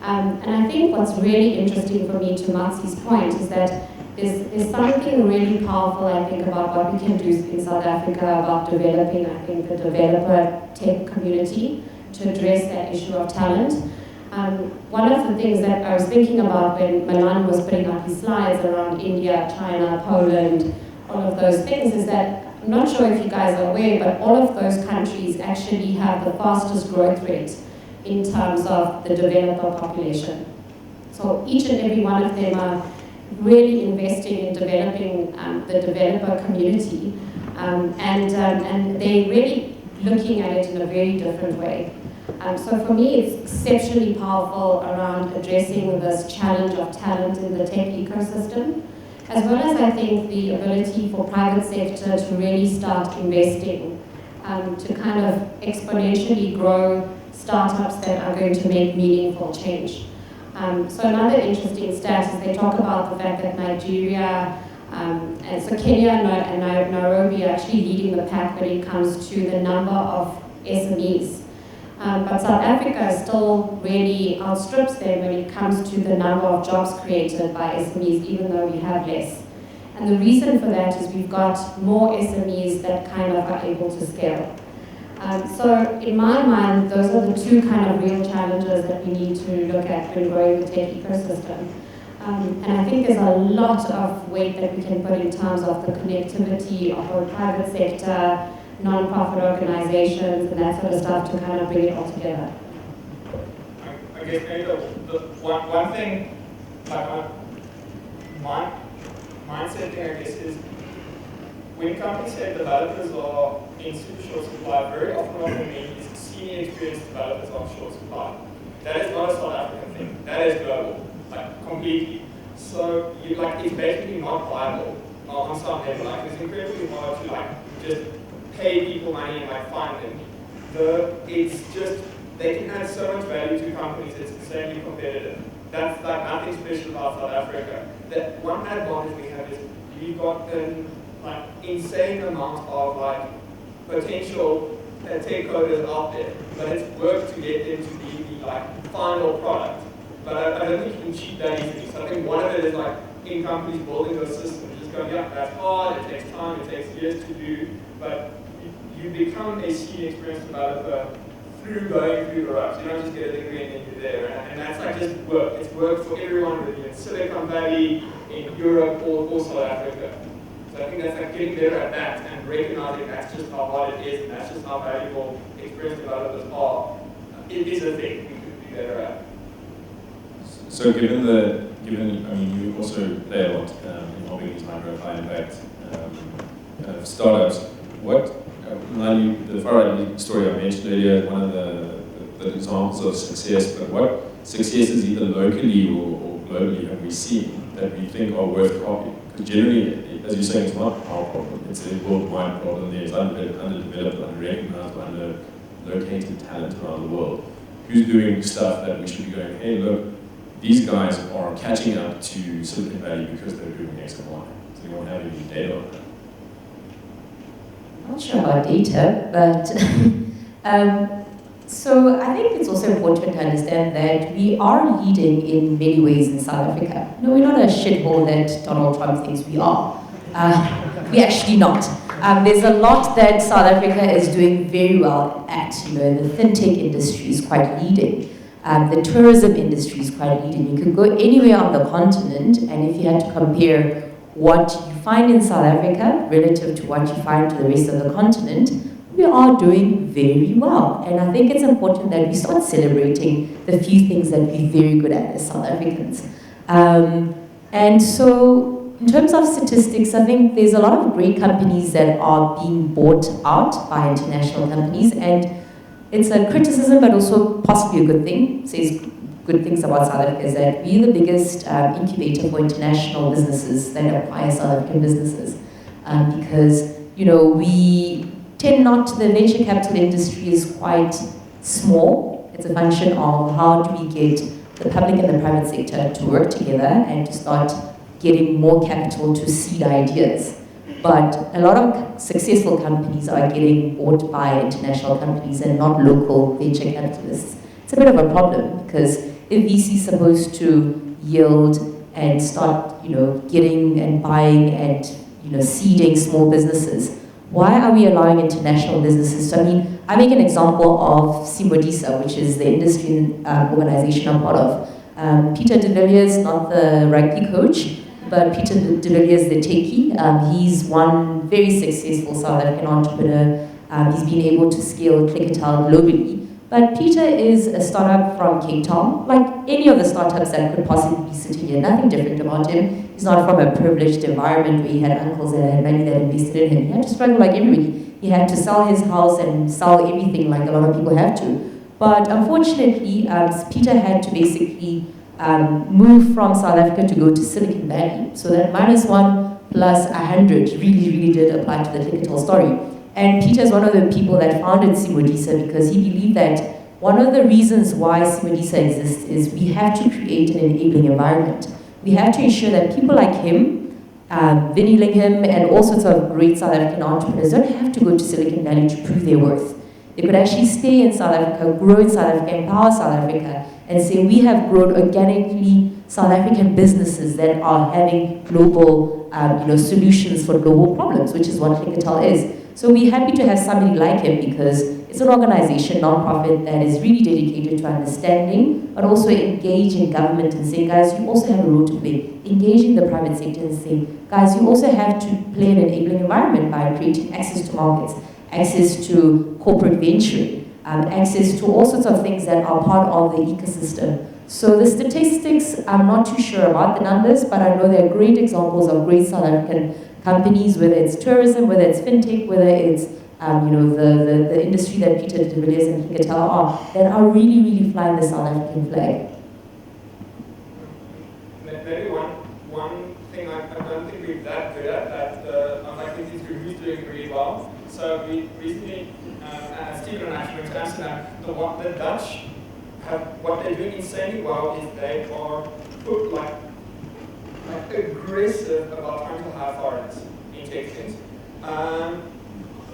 And I think what's really interesting for me, to Matsi's point, is that there's something really powerful, I think, about what we can do in South Africa about developing, I think, the developer tech community to address that issue of talent. One of the things that I was thinking about when Milan was putting up his slides around India, China, Poland, all of those things, is that I'm not sure if you guys are aware, but all of those countries actually have the fastest growth rate in terms of the developer population. So each and every one of them are really investing in developing the developer community, and they're really looking at it in a very different way. So for me, it's exceptionally powerful around addressing this challenge of talent in the tech ecosystem, as well as, I think, the ability for private sector to really start investing to kind of exponentially grow startups that are going to make meaningful change. So another interesting stat is they talk about the fact that Nigeria, and so Kenya and Nairobi are actually leading the pack when it comes to the number of SMEs. But South Africa still really outstrips them when it comes to the number of jobs created by SMEs, even though we have less. And the reason for that is we've got more SMEs that kind of are able to scale. So in my mind, those are the two kind of real challenges that we need to look at when growing the tech ecosystem. And I think there's a lot of weight that we can put in terms of the connectivity of our private sector, non-profit organizations, and that sort of stuff to kind of bring it all together. I guess maybe the one thing, like my mindset thing, I guess, is when companies say developers are in super short supply, very often what they mean is senior experienced developers are short supply. That is not a South African thing. That is global, like completely. So it's basically not viable on some level. Like it's incredibly hard to just pay people money and find them. It's just they can add so much value to companies. It's insanely competitive. That's nothing special about South Africa. The one advantage we have is we've got an insane amount of potential tech coders out there, but it's work to get them to be the final product. But I don't think you can cheat that easily. So I think one of it is in companies building those systems, just going, yeah, that's hard, it takes time, it takes years to do, but you become a senior experienced developer through going through the ropes. You don't just get a degree and then you're there. And that's just work. It's work for everyone, whether you're in Silicon Valley, in Europe, or South Africa. So I think that's getting better at that and recognizing that's just how hard it is and that's just how valuable experienced developers are. It is a thing we could be better at. So given you also play a lot in helping these micro high impact startups, the Farad story I mentioned earlier, one of the examples of success, but what successes either locally or globally have we seen that we think are worth copying? Because generally, as you're saying, it's not our problem, it's a worldwide problem. There's underdeveloped, under-recognized, under-located talent around the world. Who's doing stuff that we should be going, hey, look, these guys are catching up to Silicon Valley because they're doing X and Y. Does anyone have any data on that? I'm not sure about data, but so I think it's also important to understand that we are leading in many ways in South Africa. No, we're not a shithole that Donald Trump thinks we are. We're actually not. There's a lot that South Africa is doing very well at. The fintech industry is quite leading. The tourism industry is quite leading. You could go anywhere on the continent, and if you had to compare what you find in South Africa relative to what you find to the rest of the continent, we are doing very well. And I think it's important that we start celebrating the few things that we're very good at as South Africans. And so, in terms of statistics, I think there's a lot of great companies that are being bought out by international companies, and it's a criticism, but also possibly a good thing. It says good things about South Africa is that we're the biggest incubator for international businesses that acquire South African businesses. Because, we tend not to, the venture capital industry is quite small. It's a function of how do we get the public and the private sector to work together and to start getting more capital to seed ideas. but a lot of successful companies are getting bought by international companies and not local venture capitalists. It's a bit of a problem because if VC is supposed to yield and start, getting and buying and, seeding small businesses, why are we allowing international businesses? So, I make an example of Simodisa, which is the industry organization I'm part of. Peter de Villiers, not the rugby coach, but Peter de Villiers, the techie. He's one very successful South African entrepreneur. He's been able to scale Clicketel globally. But Peter is a startup from Cape Town, like any of the startups that could possibly be sitting here. Nothing different about him. He's not from a privileged environment where he had uncles that had money that invested in him. He had to struggle like everybody. He had to sell his house and sell everything like a lot of people have to. But unfortunately, Peter had to basically move from South Africa to go to Silicon Valley. So that -1 plus 100 really did apply to the Clicketel story. And Peter is one of the people that founded Simodisa because he believed that one of the reasons why Simodisa exists is we have to create an enabling environment. We have to ensure that people like him, Vinnie Lingham, and all sorts of great South African entrepreneurs don't have to go to Silicon Valley to prove their worth. They could actually stay in South Africa, grow in South Africa, empower South Africa, and say we have grown organically South African businesses that are having global solutions for global problems, which is what Clicketel is. So we're happy to have somebody like him because it's an organization, non-profit, that is really dedicated to understanding, but also engaging government and saying, guys, you also have a role to play. Engaging the private sector and saying, guys, you also have to play an enabling environment by creating access to markets, access to corporate venturing, access to all sorts of things that are part of the ecosystem. So the statistics, I'm not too sure about the numbers, but I know there are great examples of great South African companies, whether it's tourism, whether it's fintech, whether it's the industry that Peter de Villiers and Clicketel are, that are really flying the South African flag. Maybe one thing I don't think we're that good at, I'm likely to think who's doing really well. So we recently, Stephen and I actually went to Amsterdam, the Dutch have, what they're doing insanely well is they are put like aggressive about trying to hire foreigners in tech things.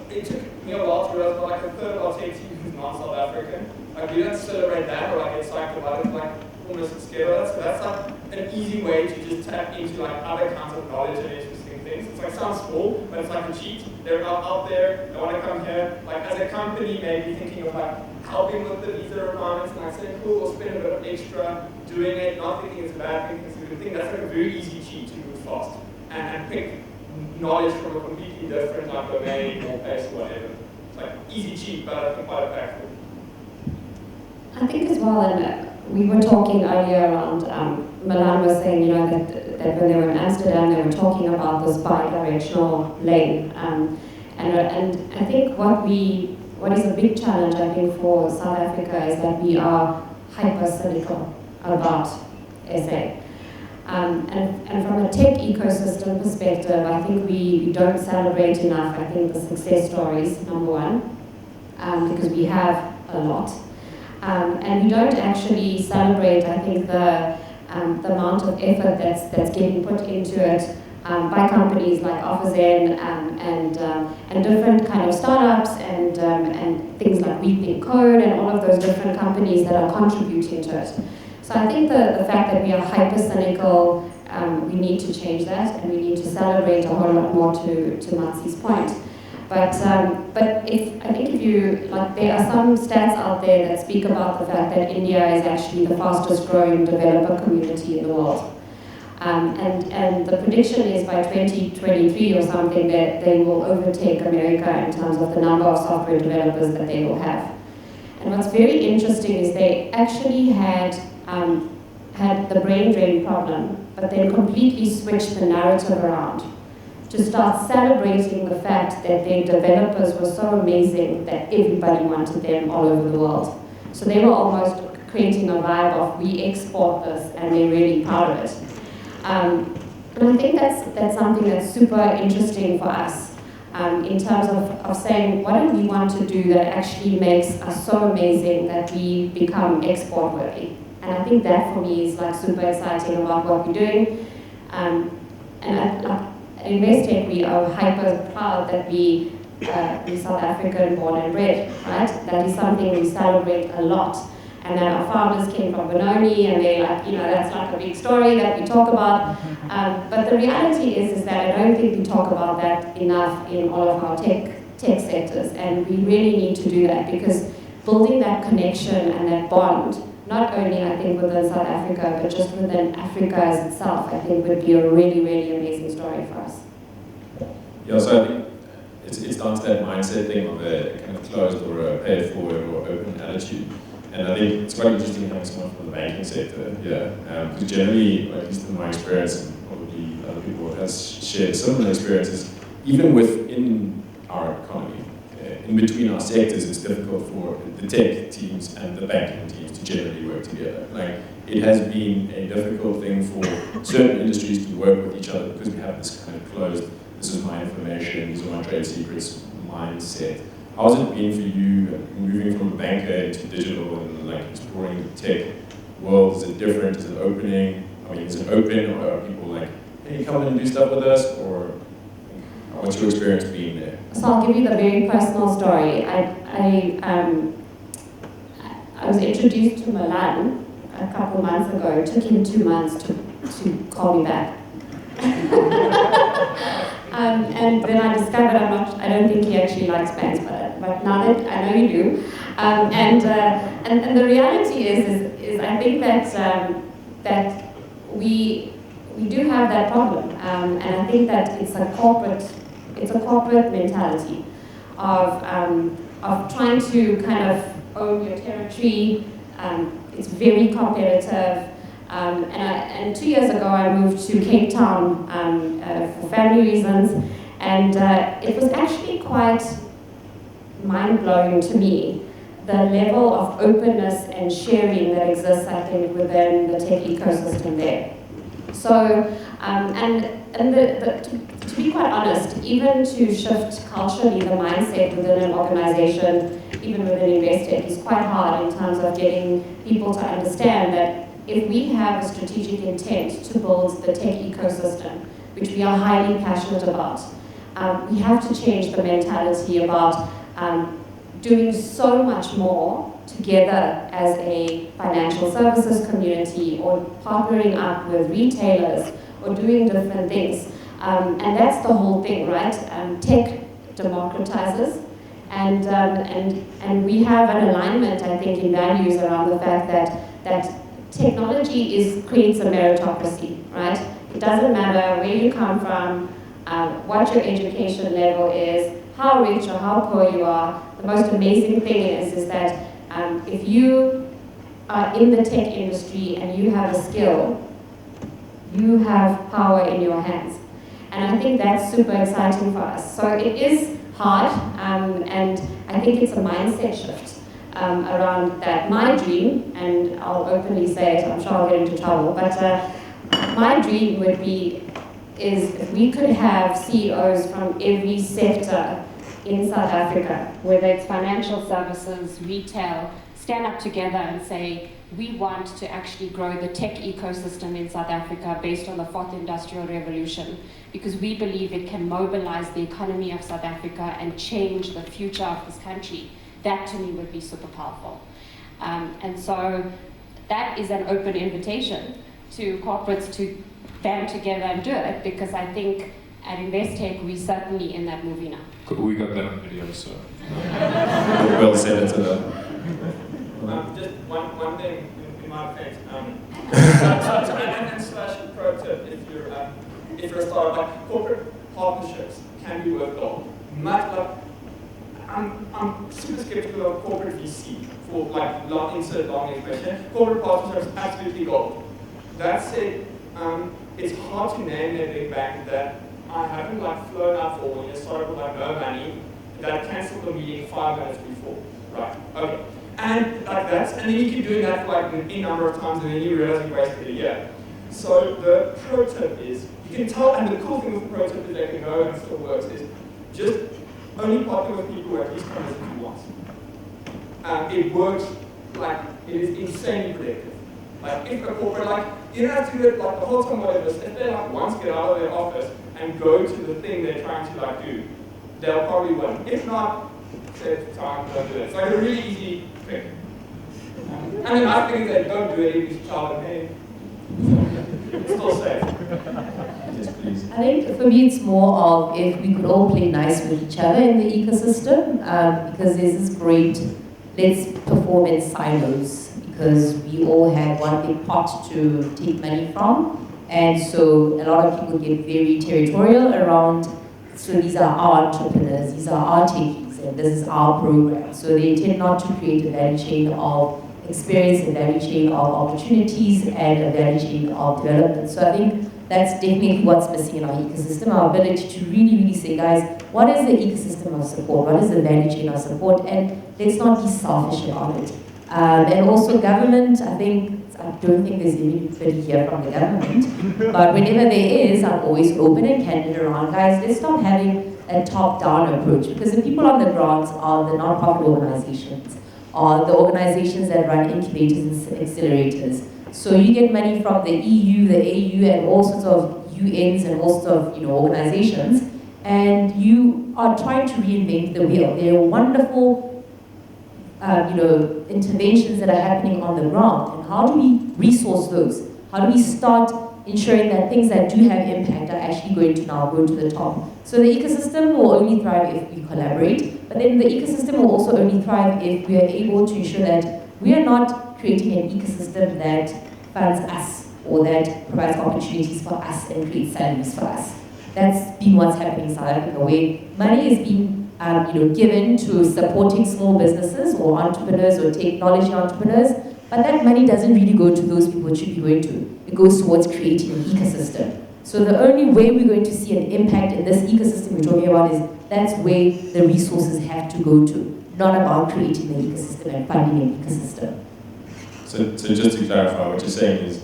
It took me a while to realize that like a third of our tech team is not South African. Like we don't celebrate that or like get psyched about it, like almost scared of that. So that's like an easy way to just tap into like other kinds of knowledge and interesting things. It's like sounds cool, but it's like a cheat. They're out there, they want to come here. Like as a company, maybe thinking of like helping with the visa requirements and like saying, cool, we'll spend a bit of extra doing it, not thinking it's a bad thing, it's a good thing. That's like a very easy cheat to move fast and pick knowledge from a completely different like domain or place or whatever. It's like easy cheat, but I think quite impactful. I think as well, and we were talking earlier around, Milan was saying, that when they were in Amsterdam, they were talking about this bi-directional lane. And I think what is a big challenge, I think, for South Africa is that we are hyper-cynical about SA. And from a tech ecosystem perspective, I think we don't celebrate enough, I think, the success stories, number one, because we have a lot. And we don't actually celebrate, I think, the amount of effort that's getting put into it by companies like OfferZen and different kind of startups and things like We Think Code and all of those different companies that are contributing to it. So I think the fact that we are hyper-cynical, we need to change that, and we need to celebrate a whole lot more to Matsi's point. But if you, like, there are some stats out there that speak about the fact that India is actually the fastest growing developer community in the world. And the prediction is by 2023 or something that they will overtake America in terms of the number of software developers that they will have. And what's very interesting is they actually had the brain drain problem, but then completely switched the narrative around to start celebrating the fact that their developers were so amazing that everybody wanted them all over the world. So they were almost creating a vibe of we export this and they're really proud of it. And I think that's something that's super interesting for us in terms of saying what do we want to do that actually makes us so amazing that we become export worthy. And I think that for me is like super exciting about what we're doing. at Investec, we are hyper proud that we South African born and bred, right? That is something we celebrate a lot. And then our founders came from Benoni, and they're like, that's like a big story that we talk about. But the reality is that I don't think we talk about that enough in all of our tech sectors, and we really need to do that, because building that connection and that bond, not only I think within South Africa, but just within Africa as itself, I think would be a really, really amazing story for us. Yeah, so I think it's down to that mindset thing of a kind of closed or a pay it forward or open attitude. And I think it's quite interesting having someone from the banking sector, because generally, at least in my experience, and probably other people have shared similar experiences, even within our economy, in between our sectors, it's difficult for the tech teams and the banking teams to generally work together. Like, it has been a difficult thing for certain industries to work with each other because we have this kind of closed, this is my information, these are my trade secrets mindset. How's it been for you moving from a banker into digital and like exploring the tech world? Is it different? Is it opening? I mean, is it open, or are people like, hey, come and do stuff with us? Or what's your experience being there? So I'll give you the very personal story. I was introduced to Milan a couple months ago. It took him 2 months to call me back. And then I discovered I don't think he actually likes banks, but now that I know you do. And the reality is I think that we do have that problem, and I think that it's a corporate mentality of trying to kind of own your territory. It's very competitive. And 2 years ago, I moved to Cape Town for family reasons, and it was actually quite mind-blowing to me, the level of openness and sharing that exists, I think, within the tech ecosystem there. So, to be quite honest, even to shift culturally the mindset within an organization, even within Investec, is quite hard in terms of getting people to understand that if we have a strategic intent to build the tech ecosystem, which we are highly passionate about, we have to change the mentality about doing so much more together as a financial services community, or partnering up with retailers, or doing different things. And that's the whole thing, right? Tech democratizes, and we have an alignment, I think, in values around the fact that technology creates a meritocracy, right? It doesn't matter where you come from, what your education level is, how rich or how poor you are. The most amazing thing is that if you are in the tech industry and you have a skill, you have power in your hands. And I think that's super exciting for us. So it is hard, and I think it's a mindset shift around that. My dream, and I'll openly say it, I'm sure I'll get into trouble, but my dream is if we could have CEOs from every sector in South Africa, whether it's financial services, retail, stand up together and say, we want to actually grow the tech ecosystem in South Africa based on the 4th Industrial Revolution, because we believe it can mobilize the economy of South Africa and change the future of this country. That to me would be super powerful. And so that is an open invitation to corporates to band together and do it, because I think at Investec we're certainly in that movie now. We got that on video, so we'll send it to them. Just one thing in my defense. And slash pro tip, if you're a startup, like corporate partnerships can be worth gold. I'm super skeptical of corporate VC for like long expression. Corporate partnerships absolutely gold. That said, it's hard to name a big bank that I haven't like flown out for when you started with like no money, that cancelled the meeting 5 minutes before. Right. Okay. And like and then you keep doing that for like a number of times, and then you realize you wasted a year. So the pro tip is, you can tell, and the cool thing with the pro tip is they can go and it still works, is just only partner with people who at least come listen to you once. It works, like, it is insanely predictive. Like, if a corporate, like, You don't have to do it like the whole time, whatever. If they like once get out of their office and go to the thing they're trying to like do, they'll probably win. If not, save time, don't do it. It's like a really easy trick. And the nice thing is that don't do it if you tell them, hey, it's still safe. Yes, please. I think for me it's more of if we could all play nice with each other in the ecosystem, because there's this great, let's perform in silos, because we all have one big pot to take money from, and so a lot of people get very territorial around, so these are our entrepreneurs, these are our techies, and this is our program. So they tend not to create a value chain of experience, a value chain of opportunities, and a value chain of development. So I think that's definitely what's missing in our ecosystem, our ability to really, really say, guys, what is the ecosystem of support? What is the value chain of support? And let's not be selfish about it. And also government, I don't think there's anybody here from the government, but whenever there is, I'm always open and candid around, guys, let's stop having a top-down approach, because the people on the ground are the non-profit organizations, are the organizations that run incubators and accelerators. So you get money from the EU, the AU, and all sorts of UNs and all sorts of organizations, and you are trying to reinvent the wheel. There are wonderful interventions that are happening on the ground, and how do we resource those? How do we start ensuring that things that do have impact are actually going to now go to the top? So the ecosystem will only thrive if we collaborate, but then the ecosystem will also only thrive if we are able to ensure that we are not creating an ecosystem that funds us or that provides opportunities for us and creates salaries for us. That's been what's happening in South Africa, where money is being given to supporting small businesses or entrepreneurs or technology entrepreneurs, but that money doesn't really go to those people it should be going to. It goes towards creating an ecosystem. So the only way we're going to see an impact in this ecosystem we're talking about is that's where the resources have to go to, not about creating the ecosystem and funding an ecosystem. So just to clarify, what you're saying is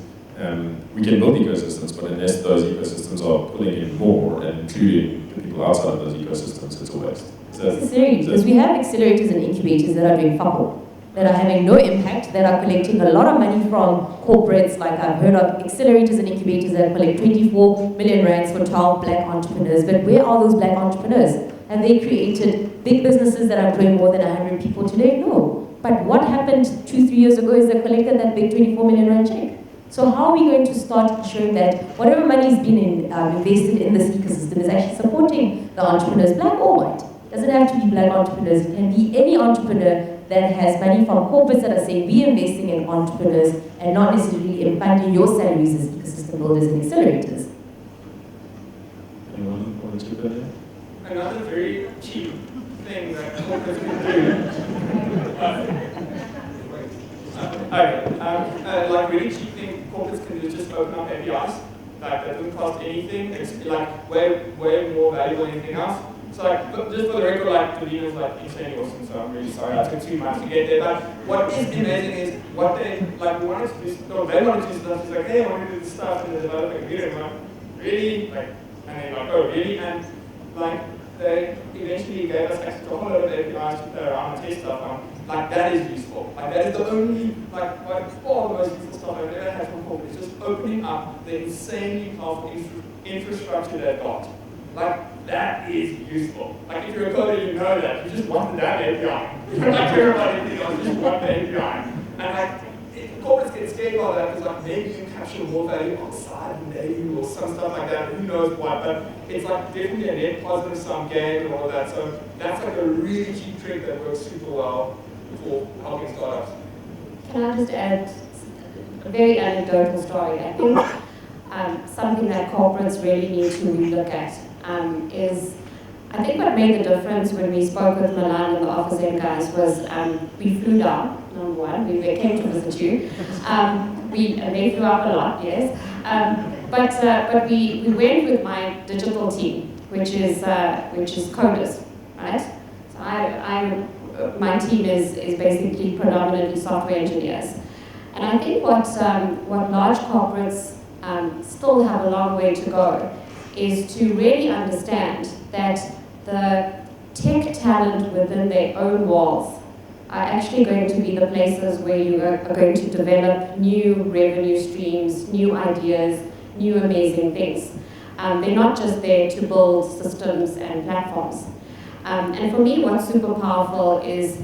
we can build ecosystems, but unless those ecosystems are pulling in more and including the people outside of those ecosystems, it's a waste. Necessarily, because we have accelerators and incubators that are doing fuck all, that are having no impact, that are collecting a lot of money from corporates. Like I've heard of accelerators and incubators that collect 24 million rands for 12 black entrepreneurs. But where are those black entrepreneurs? Have they created big businesses that are employing more than 100 people today? No. But what happened 2-3 years ago is they collected that big 24 million rand check. So how are we going to start ensuring that whatever money is being invested in this ecosystem is actually supporting the entrepreneurs, black or white? It doesn't have to be black entrepreneurs. It can be any entrepreneur that has money from corporates that are saying we're investing in entrepreneurs and not necessarily in funding your salaries as ecosystem builders and accelerators. Anyone want to chip in there? Another very cheap thing that corporates can do. Like really cheap thing corporates can do is just open up APIs. Like that doesn't cost anything. It's like way more valuable than anything else. So like, just for the record, like Davina's like insanely awesome, so I'm really sorry I took 2 months to get there. But what is amazing is what they like wanted to do. No, they wanted to do stuff. She's like, hey, I want to do this stuff in the developing community. I'm like, really? Like, and they're like, oh, really? And like, they eventually gave us access to a whole lot of APIs to play around and test stuff on. Like, that is useful. Like, that is the only, like by far the most useful stuff I've ever had from corporate. It's just opening up the insanely powerful infrastructure they've got. Like, that is useful. Like, if you're a coder, you know that. You just want the damn API. You don't like care about anything else, you just want the API. And like, corporates get scared by that because like maybe you can capture more value outside of AU or some stuff like that, who knows what, but it's like definitely a net positive sum game and all of that. So that's like a really cheap trick that works super well for helping startups. Can I just add a very anecdotal story? I think something that corporates really need to relook at is, I think what made the difference when we spoke with Milan and the Office End guys was we flew down, number one, we came to visit you. They flew up a lot, yes. But we went with my digital team, which is coders, right? So my team is basically predominantly software engineers. And I think what large corporates still have a long way to go is to really understand that the tech talent within their own walls are actually going to be the places where you are going to develop new revenue streams, new ideas, new amazing things. They're not just there to build systems and platforms. And for me, what's super powerful is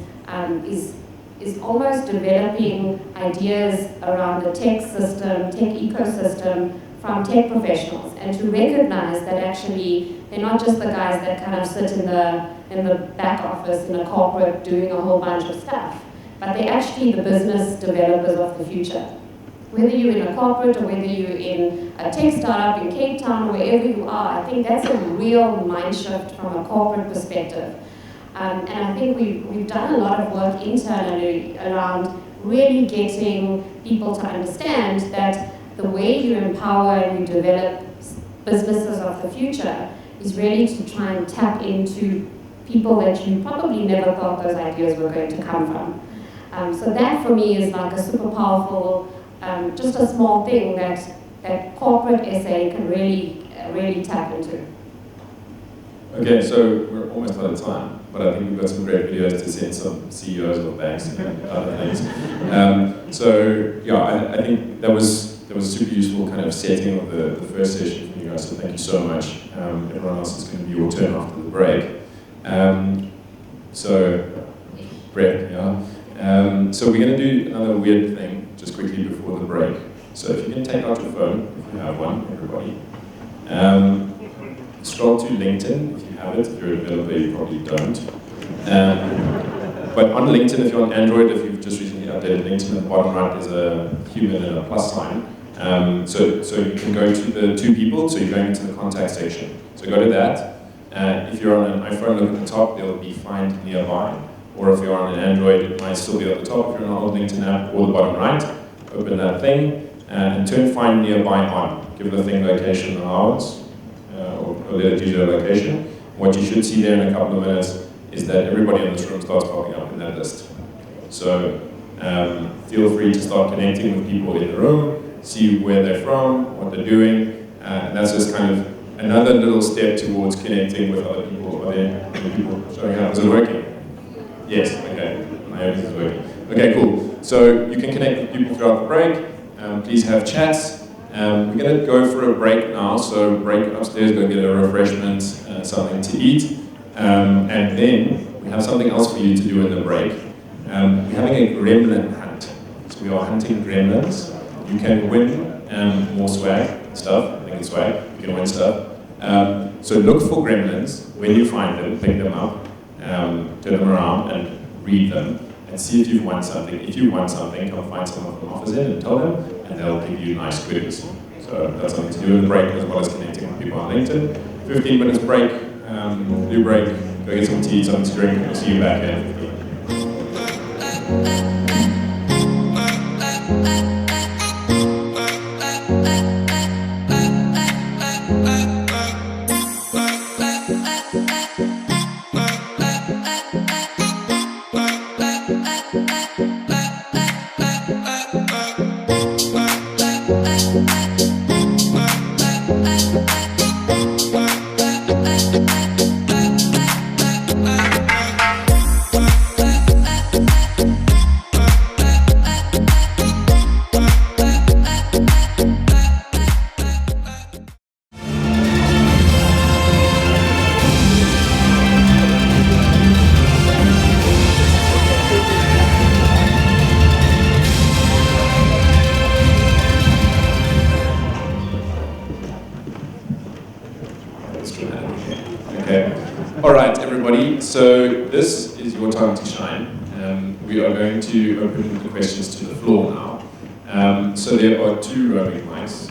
almost developing ideas around the tech system, tech ecosystem from tech professionals, and to recognize that actually they're not just the guys that kind of sit in the back office in a corporate doing a whole bunch of stuff, but they're actually the business developers of the future. Whether you're in a corporate or whether you're in a tech startup in Cape Town or wherever you are, I think that's a real mind shift from a corporate perspective. And I think we've done a lot of work internally around really getting people to understand that the way you empower and you develop businesses of the future is really to try and tap into people that you probably never thought those ideas were going to come from. So that for me is like a super powerful, just a small thing that corporate SA can really tap into. Okay, so we're almost out of time, but I think we've got some great videos to send some CEOs of banks and other things. So yeah, I think that was a super useful kind of setting of the first session from you guys, so thank you so much. Everyone else is going to be your turn after the break. So, break, yeah. So we're going to do another weird thing just quickly before the break. So if you can take out your phone, if you have one, everybody. Scroll to LinkedIn if you have it. If you're a developer, you probably don't. But on LinkedIn, if you're on Android, if you've just recently updated LinkedIn, at the bottom right there's a human and a plus sign. So you can go to the two people, so you're going into the contact section. So go to that. If you're on an iPhone, look at the top, they'll be find nearby. Or if you're on an Android, it might still be at the top. If you're on an old LinkedIn app, or the bottom right, open that thing and turn find nearby on. Give the thing location allowance, or let it use your location. What you should see there in a couple of minutes is that everybody in this room starts popping up in that list. So feel free to start connecting with people in the room, see where they're from, what they're doing, and that's just kind of another little step towards connecting with other people. Are there other people showing up? Is it working? Yes, okay. My hope is working. Okay, cool. So you can connect with people throughout the break. Please have chats. We're going to go for a break now, so break upstairs, go get a refreshment, something to eat. And then we have something else for you to do in the break. We're having a gremlin hunt. So we are hunting gremlins. You can win more swag stuff. I think it's swag. You can win stuff. So look for gremlins. When you find them, pick them up, turn them around, and read them, and see if you've won something. If you won something, come find someone from Office Inn and tell them, and they'll give you nice goodies. So that's something to do in the break, as well as connecting with people on LinkedIn. 15 minutes break, do break, go get some tea, something to drink, and we'll see you back in 15. So this is your time to shine. We are going to open the questions to the floor now. So there are two roaming mics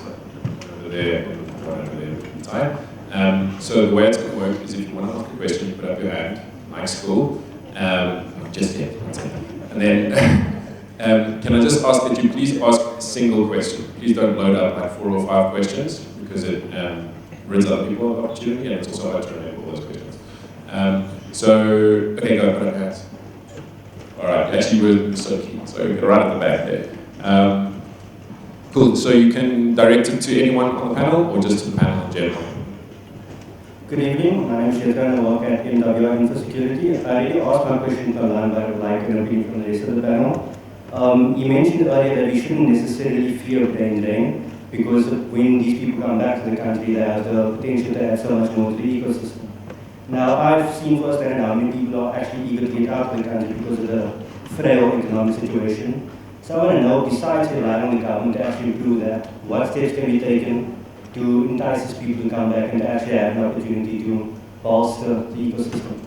over there and one over there. So the way it's going to work is if you want to ask a question, you put up your hand. Mike's cool. Just yet. And then can I just ask that you please ask a single question. Please don't load up like 4 or 5 questions because it rids other people of opportunity, and it's also hard to remember all those questions. So, okay, go, put up hands. All right, actually we're so keen, so right at the back there. Cool, so you can direct it to anyone on the panel or just to the panel in general? Good evening, my name is Shekhar and I work at MWI Infosecurity. I already asked my question to Alan, but I would like an opinion from the rest of the panel. You mentioned earlier that we shouldn't necessarily fear brain drain because when these people come back to the country, they have the potential to add so much more to the ecosystem. Now, I've seen firsthand how many people are actually eager to get out of the country because of the frail economic situation. So I want to know, besides relying on the government to actually improve that, what steps can be taken to entice these people to come back and to actually have an opportunity to bolster the ecosystem?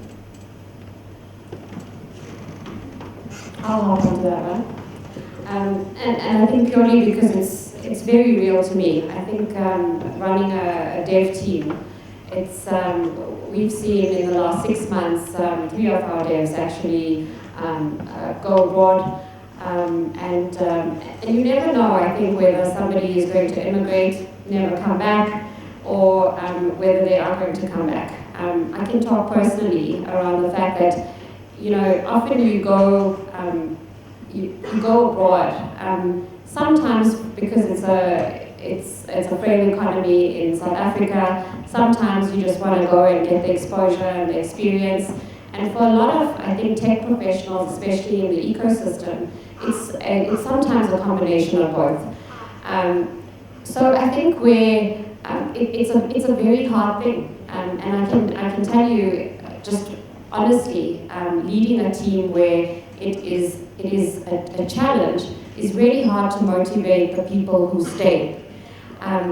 I'll hop onto that one. And I think purely because it's very real to me. I think running a dev team, we've seen in the last 6 months 3 of our devs actually go abroad. And you never know, I think, whether somebody is going to immigrate, never come back, or whether they are going to come back. I can talk personally around the fact that, you know, often you go abroad. Sometimes because it's a frail economy in South Africa. Sometimes you just want to go and get the exposure and the experience. And for a lot of, I think, tech professionals, especially in the ecosystem, it's sometimes a combination of both. So I think it's a very hard thing, and I can tell you just honestly, leading a team where it is a challenge is really hard to motivate the people who stay.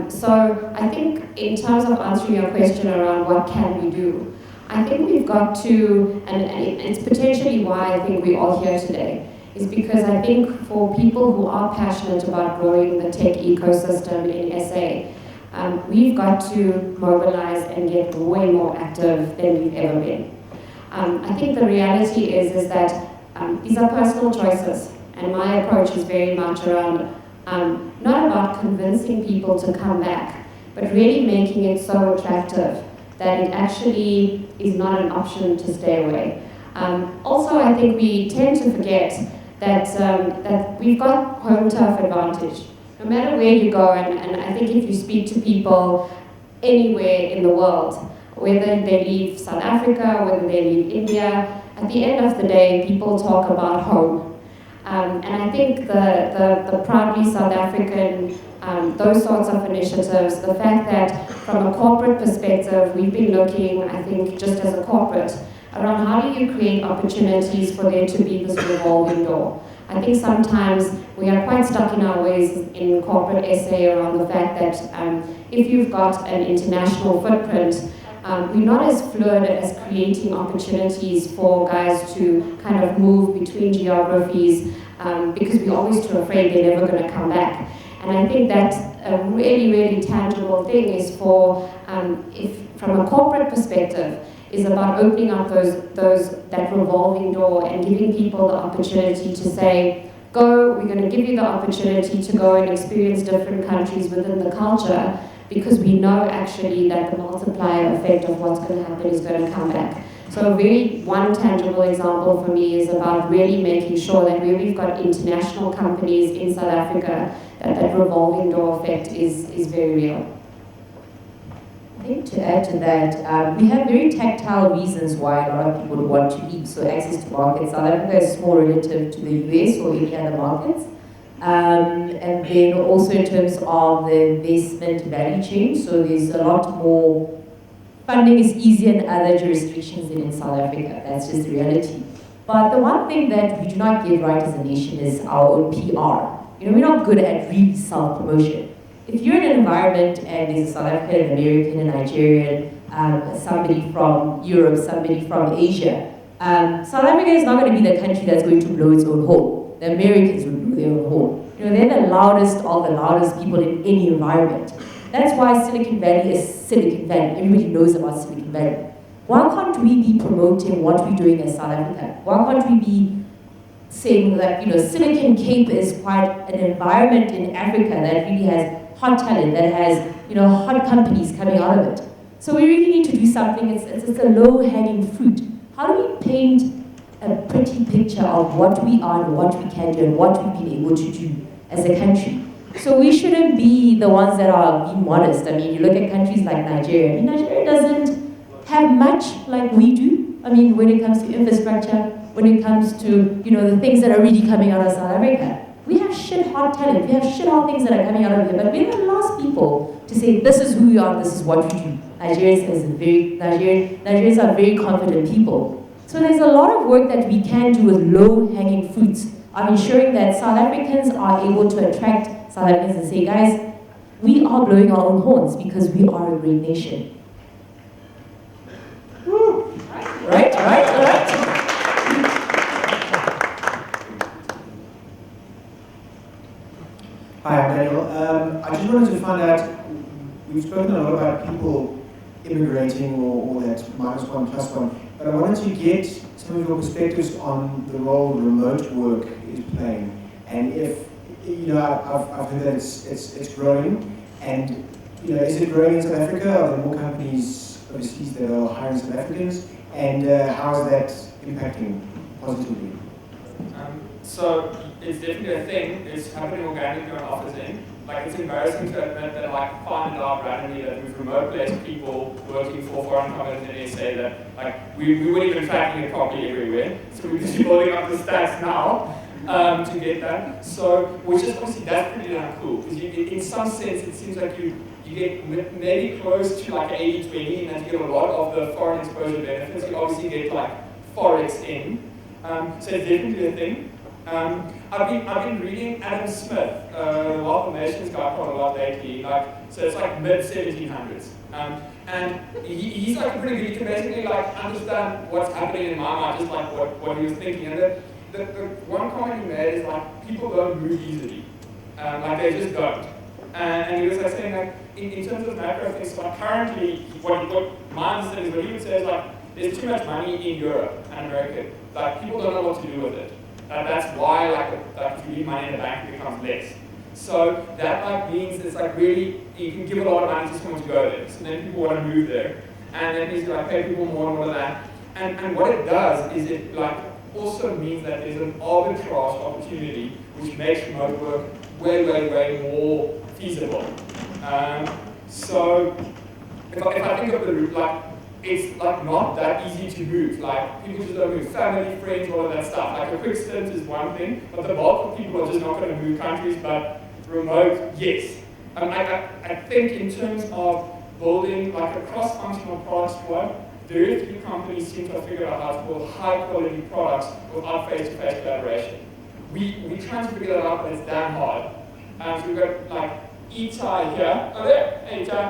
So I think in terms of answering your question around what can we do, I think we've got to, and it's potentially why I think we're all here today, is because I think for people who are passionate about growing the tech ecosystem in SA, we've got to mobilize and get way more active than we've ever been. I think the reality is that these are personal choices, and my approach is very much around not about convincing people to come back, but really making it so attractive that it actually is not an option to stay away. Also, I think we tend to forget that we've got home turf advantage. No matter where you go, and I think if you speak to people anywhere in the world, whether they leave South Africa, whether they leave India, at the end of the day, people talk about home. And I think the proudly South African, those sorts of initiatives, the fact that from a corporate perspective, we've been looking, I think, just as a corporate, around how do you create opportunities for there to be this revolving door. I think sometimes we are quite stuck in our ways in corporate SA around the fact that if you've got an international footprint, we're not as fluid as creating opportunities for guys to kind of move between geographies because we're always too afraid they're never going to come back. And I think that's a really, really tangible thing is for, if from a corporate perspective, is about opening up that revolving door and giving people the opportunity to say, go, we're going to give you the opportunity to go and experience different countries within the culture, because we know actually that the multiplier effect of what's going to happen is going to come back. So one tangible example for me is about really making sure that where we've got international companies in South Africa, that revolving door effect is very real. I think to add to that, we have very tactile reasons why a lot of people would want to leave. So access to markets, South Africa is small relative to the US or any other markets. And then also in terms of the investment value chain, so there's a lot more, funding is easier in other jurisdictions than in South Africa. That's just the reality. But the one thing that we do not get right as a nation is our own PR. You know, we're not good at really self-promotion. If you're in an environment and there's a South African, an American, a Nigerian, somebody from Europe, somebody from Asia, South Africa is not going to be the country that's going to blow its own horn. The Americans will blow their own horn. You know, they're the loudest of the loudest people in any environment. That's why Silicon Valley is Silicon Valley. Everybody knows about Silicon Valley. Why can't we be promoting what we're doing as South Africa? Why can't we be saying that, you know, Silicon Cape is quite an environment in Africa that really has hot talent, that has, you know, hot companies coming out of it. So we really need to do something. It's a low-hanging fruit. How do we paint a pretty picture of what we are and what we can do and what we've been able to do as a country? So we shouldn't be the ones that are being modest. I mean, you look at countries like Nigeria. I mean, Nigeria doesn't have much like we do. I mean, when it comes to infrastructure, when it comes to, you know, the things that are really coming out of South Africa. We have shit hot talent, we have shit hot things that are coming out of here, but we're the last people to say, this is who we are, this is what we do. Nigerians are very confident people. So there's a lot of work that we can do with low-hanging fruits of ensuring that South Africans are able to attract South Africans and say, guys, we are blowing our own horns because we are a great nation. Right? Hi, I'm Daniel. I just wanted to find out, we've spoken a lot about people immigrating or that -1, +1, but I wanted to get some of your perspectives on the role remote work is playing. And if, you know, I've heard that it's growing, and, you know, is it growing in South Africa? Are there more companies overseas that are hiring South Africans? And how is that impacting positively? So it's definitely a thing. It's happening organically on offers in. Like, it's embarrassing to admit that I find out randomly that we've remote placed people working for foreign companies in SA that, like, we weren't even tracking it properly everywhere. So we're just building up the stats now to get that. So, which is obviously, that's pretty damn cool. Because in some sense, it seems like you get maybe close to like 80-20, and that you get a lot of the foreign exposure benefits. You obviously get like Forex in. So it's definitely a thing. I've been reading Adam Smith, the Wealth of Nations guy, quite a lot lately. Like, so it's like mid-1700s, and he's like pretty good. You can basically like understand what's happening in my mind, just like what he was thinking. And the one comment he made is like, people don't move easily, like they just don't. And he was like saying like, in terms of macro things, like currently, what my understanding is, what he would say is like, there's too much money in Europe and America. Like, people don't know what to do with it. That's why, like if you leave money in the bank, it becomes less. So that like means it's like really, you can give a lot of money to someone to go there. So then people want to move there, and then you like pay people more and all of that. And what it does is it like also means that there's an arbitrage opportunity which makes remote work way more feasible. So if I think of the route, like, it's like not that easy to move. Like, people just don't move. Family, friends, all of that stuff. Like, a quick stint is one thing, but the bulk of people are just not going to move countries. But remote, yes. I think in terms of building like a cross-functional product squad, very few companies seem to have figured out how to build high-quality products without face-to-face collaboration. We try to figure that out, but it's damn hard. So we've got like Itai here. Oh, there. Hey, Itai.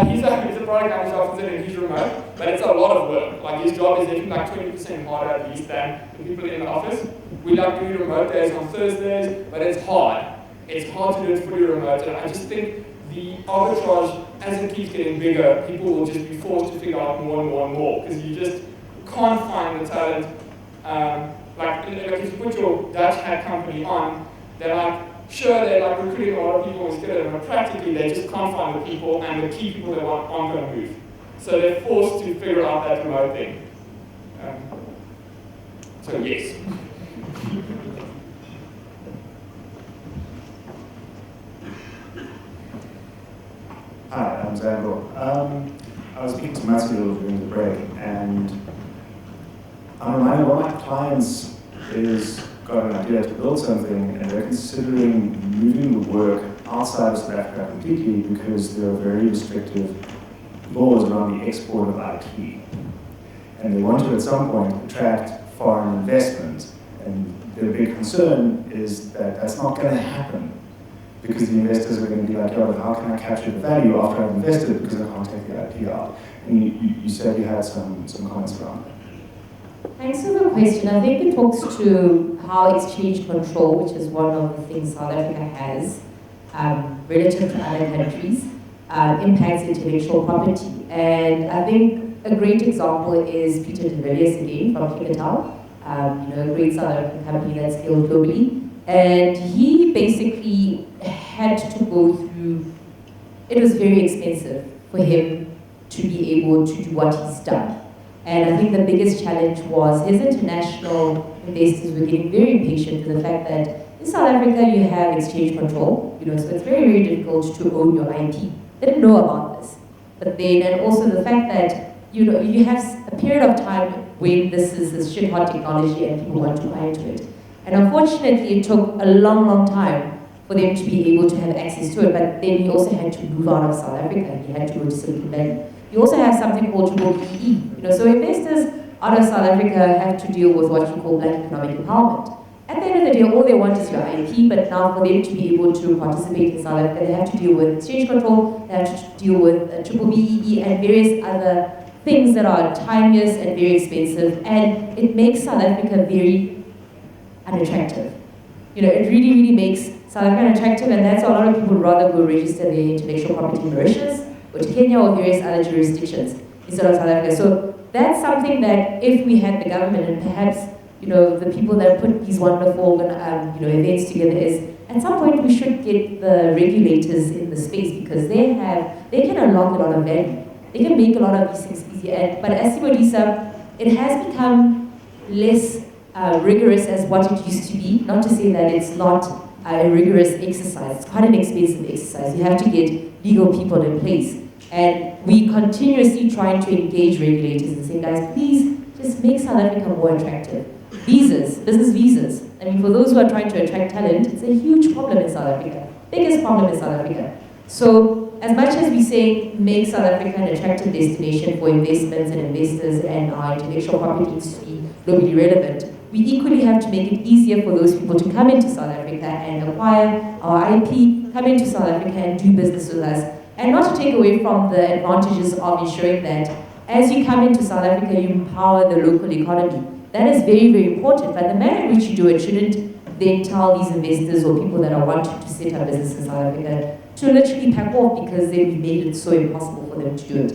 He's a product manager officer and he's remote, but it's a lot of work. Like, his job is definitely like 20% harder at least than the people in the office. We like doing remote days on Thursdays, but it's hard. It's hard to do it fully remote, and I just think the arbitrage, as it keeps getting bigger, people will just be forced to figure out more and more, because you just can't find the talent. Like if you put your Dutch hat company on, they're like, sure, they're like recruiting a lot of people instead of, but practically they just can't find the people, and the key people they want aren't going to move. So they're forced to figure out that remote thing. So yes. Hi, I'm Zandro. I was speaking to Matthew during the break, and I'm reminded one of my clients is got an idea to build something, and they're considering moving the work outside of South Africa completely because there are very restrictive laws around the export of IP. And they want to, at some point, attract foreign investment. And their big concern is that that's not going to happen, because the investors are going to be like, yeah, but how can I capture the value after I've invested because I can't take the IP out? And you said you had some comments around that. Thanks for the question. I think it talks to how exchange control, which is one of the things South Africa has, relative to other countries, impacts intellectual property. And I think a great example is Peter de Villiers again from Kickertal, a great South African company that scaled globally. And he basically had to go through, it was very expensive for him to be able to do what he's done. And I think the biggest challenge was his international investors were getting very impatient with the fact that in South Africa you have exchange control, so it's very, very difficult to own your IP. They didn't know about this. But then, and also the fact that you have a period of time when this is this shit hot technology and people want to buy into it. And unfortunately, it took a long, long time for them to be able to have access to it, but then he also had to move out of South Africa. He had to go to Silicon Valley. You also have something called EE. So investors out of South Africa have to deal with what you call black economic empowerment. At the end of the day, all they want is your IP, but now for them to be able to participate in South Africa, they have to deal with exchange control, they have to deal with BEE and various other things that are tedious and very expensive, and it makes South Africa very unattractive. It really, really makes South Africa unattractive, and that's why a lot of people rather go register their intellectual property in Mauritius, or to Kenya or various other jurisdictions instead of South Africa. So that's something that if we had the government and perhaps the people that put these wonderful events together is, at some point we should get the regulators in the space because they can unlock a lot of value. They can make a lot of these things easier. But as Sibodisa, it has become less rigorous as what it used to be. Not to say that it's not a rigorous exercise. It's quite an expensive exercise. You have to get legal people in place. And we continuously trying to engage regulators and say, guys, please just make South Africa more attractive. Visas, business visas. I mean, for those who are trying to attract talent, it's a huge problem in South Africa. Biggest problem in South Africa. So, as much as we say make South Africa an attractive destination for investments and investors and our intellectual property needs to be globally relevant, we equally have to make it easier for those people to come into South Africa and acquire our IP, come into South Africa and do business with us. And not to take away from the advantages of ensuring that as you come into South Africa, you empower the local economy. That is very, very important, but the manner in which you do it shouldn't then tell these investors or people that are wanting to set up business in South Africa to literally pack off because then we made it so impossible for them to do it.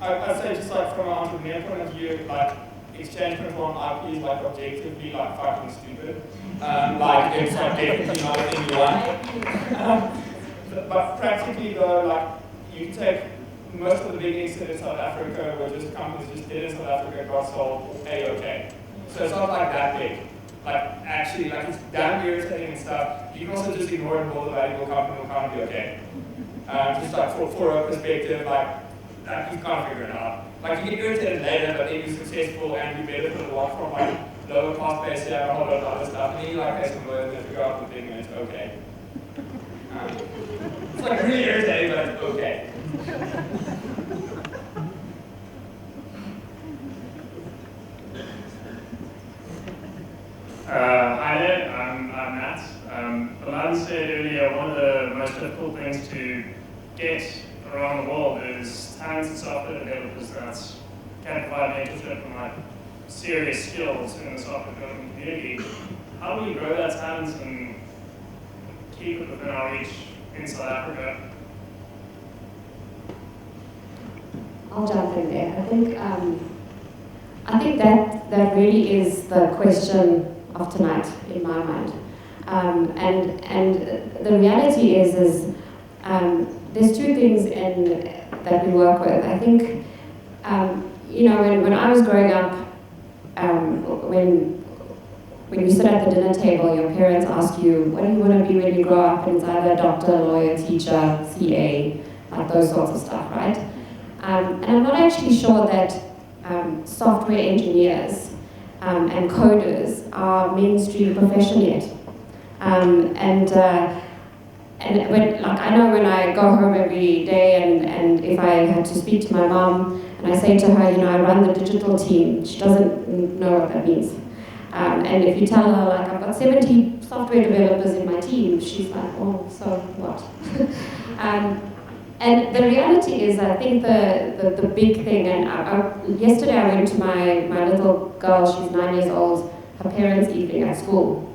I'd say just like from an entrepreneur point of view, like exchange control on IP is like objectively like fucking stupid. Like it's like definitely not a thing you want. But practically though, like you take most of the big exits in South Africa were just companies just did in South Africa, got sold, A-okay. So it's not like that big. Like actually, like it's damn irritating and stuff. You can also just ignore it and build a valuable company will kind of be okay. Just like for a perspective, like you can't figure it out. Like you get irritated later, but then you're successful and you benefit a lot from like lower cost base, yeah, and a whole lot of other stuff. And then you like pay some words and figure out the thing and it's okay. It's like really irritating, but it's okay. Hi there, I'm Matt. Milan said earlier, one of the most difficult things to get around the world is talented software developers that can provide mentorship and like serious skills in the software development community. How do we grow that talent and keep it within our reach in South Africa? I'll jump in there. I think that really is the question of tonight in my mind. And the reality is there's two things that we work with. I think when I was growing up, when you sit at the dinner table, your parents ask you, what do you want to be when you grow up? And it's either doctor, lawyer, teacher, CA, like those sorts of stuff, right? And I'm not actually sure that software engineers and coders are mainstream profession yet. And when, like, I know when I go home every day and if I had to speak to my mom and I say to her, I run the digital team, she doesn't know what that means. And if you tell her, like, I've got 70 software developers in my team, she's like, oh, so what? And the reality is, I think the big thing, and yesterday I went to my little girl, she's 9 years old, her parents' evening at school.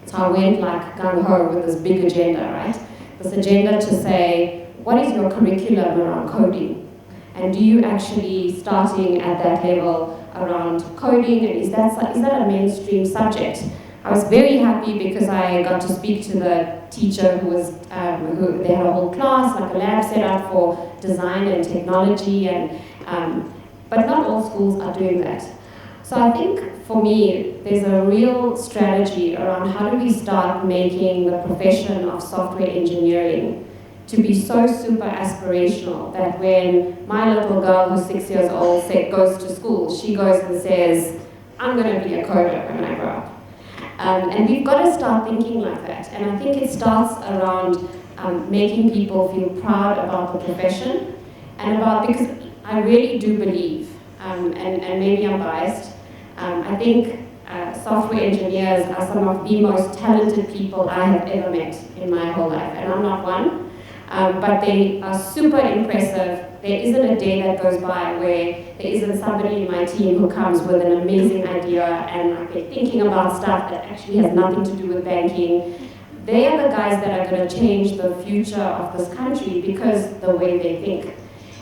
So I went like gung-ho with this big agenda, right? This agenda to say, what is your curriculum around coding? And do you actually, starting at that level, around coding, and is that a mainstream subject? I was very happy because I got to speak to the teacher who was, they had a whole class, like a lab set up for design and technology, but not all schools are doing that. So I think for me, there's a real strategy around how do we start making the profession of software engineering to be so super aspirational that when my little girl who's 6 years old goes to school, she goes and says, I'm going to be a coder when I grow up. And we've got to start thinking like that. And I think it starts around making people feel proud about the profession and because I really do believe, and maybe I'm biased, I think software engineers are some of the most talented people I have ever met in my whole life, and I'm not one, but they are super impressive. There isn't a day that goes by where there isn't somebody in my team who comes with an amazing idea and like they're thinking about stuff that actually has nothing to do with banking. They are the guys that are going to change the future of this country because the way they think.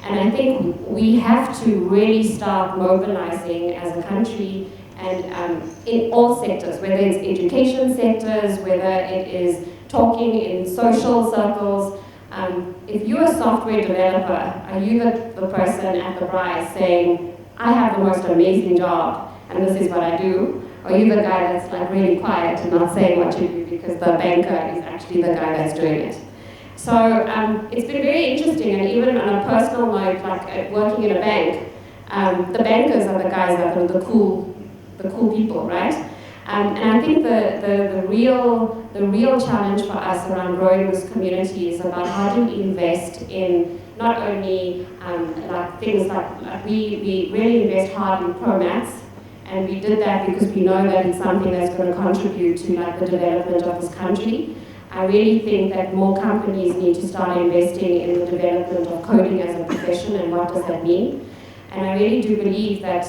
And I think we have to really start mobilizing as a country and in all sectors, whether it's education sectors, whether it is talking in social circles. If you're a software developer, are you the person at the prize saying, I have the most amazing job and this is what I do? Or are you the guy that's like really quiet and not saying what you do because the banker is actually the guy that's doing it? So it's been very interesting, and even on a personal note, like working in a bank, the bankers are the guys that are the cool people, right? And I think the real challenge for us around growing this community is about how do we invest in not only like things like we really invest hard in ProMats, and we did that because we know that it's something that's going to contribute to like the development of this country. I really think that more companies need to start investing in the development of coding as a profession and what does that mean. And I really do believe that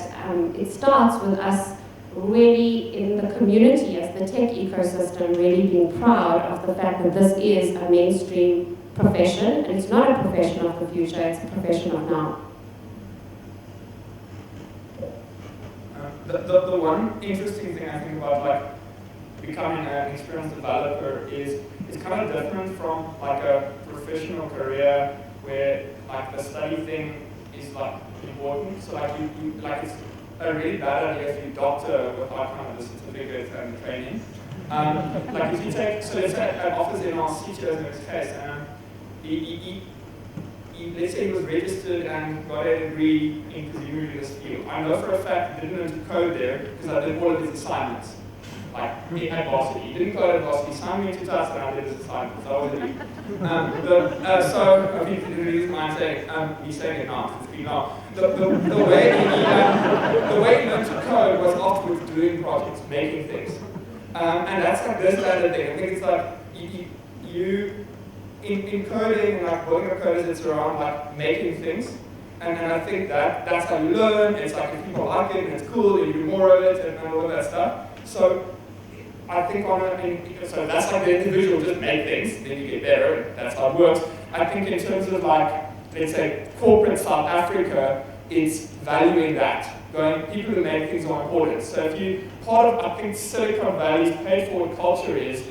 it starts with us really in the community as the tech ecosystem really being proud of the fact that this is a mainstream profession, and it's not a profession of the future, it's a profession of now. The one interesting thing I think about like becoming an experienced developer is it's kind of different from like a professional career where like the study thing is like important. So like you like it's a really bad idea if you doctor without kind of the certificate and training. Like if you take, so let's say an office in our CTO in this case, let's say he was registered and got a degree in presumably this field. I know for a fact he didn't learn to code there because I did all of his assignments. Like he had varsity. He didn't code at varsity, he signed me into tasks and I did his assignments. That was it. So I think the reason why I'm saying, he's saying it now, it's been now. The way he learned to code was afterwards doing projects, making things. And that's like the standard thing. I think it's like you in coding and like building a code it's around like making things. And I think that's how you learn. It's like if people like it and it's cool, and you do more of it and all of that stuff. So I think so that's like the individual, just make things, then you get better, that's how it works. I think in terms of like, let's say, corporate South Africa, it's valuing that. People who make things are important. So if you, part of, I think Silicon Valley's pay-forward culture is,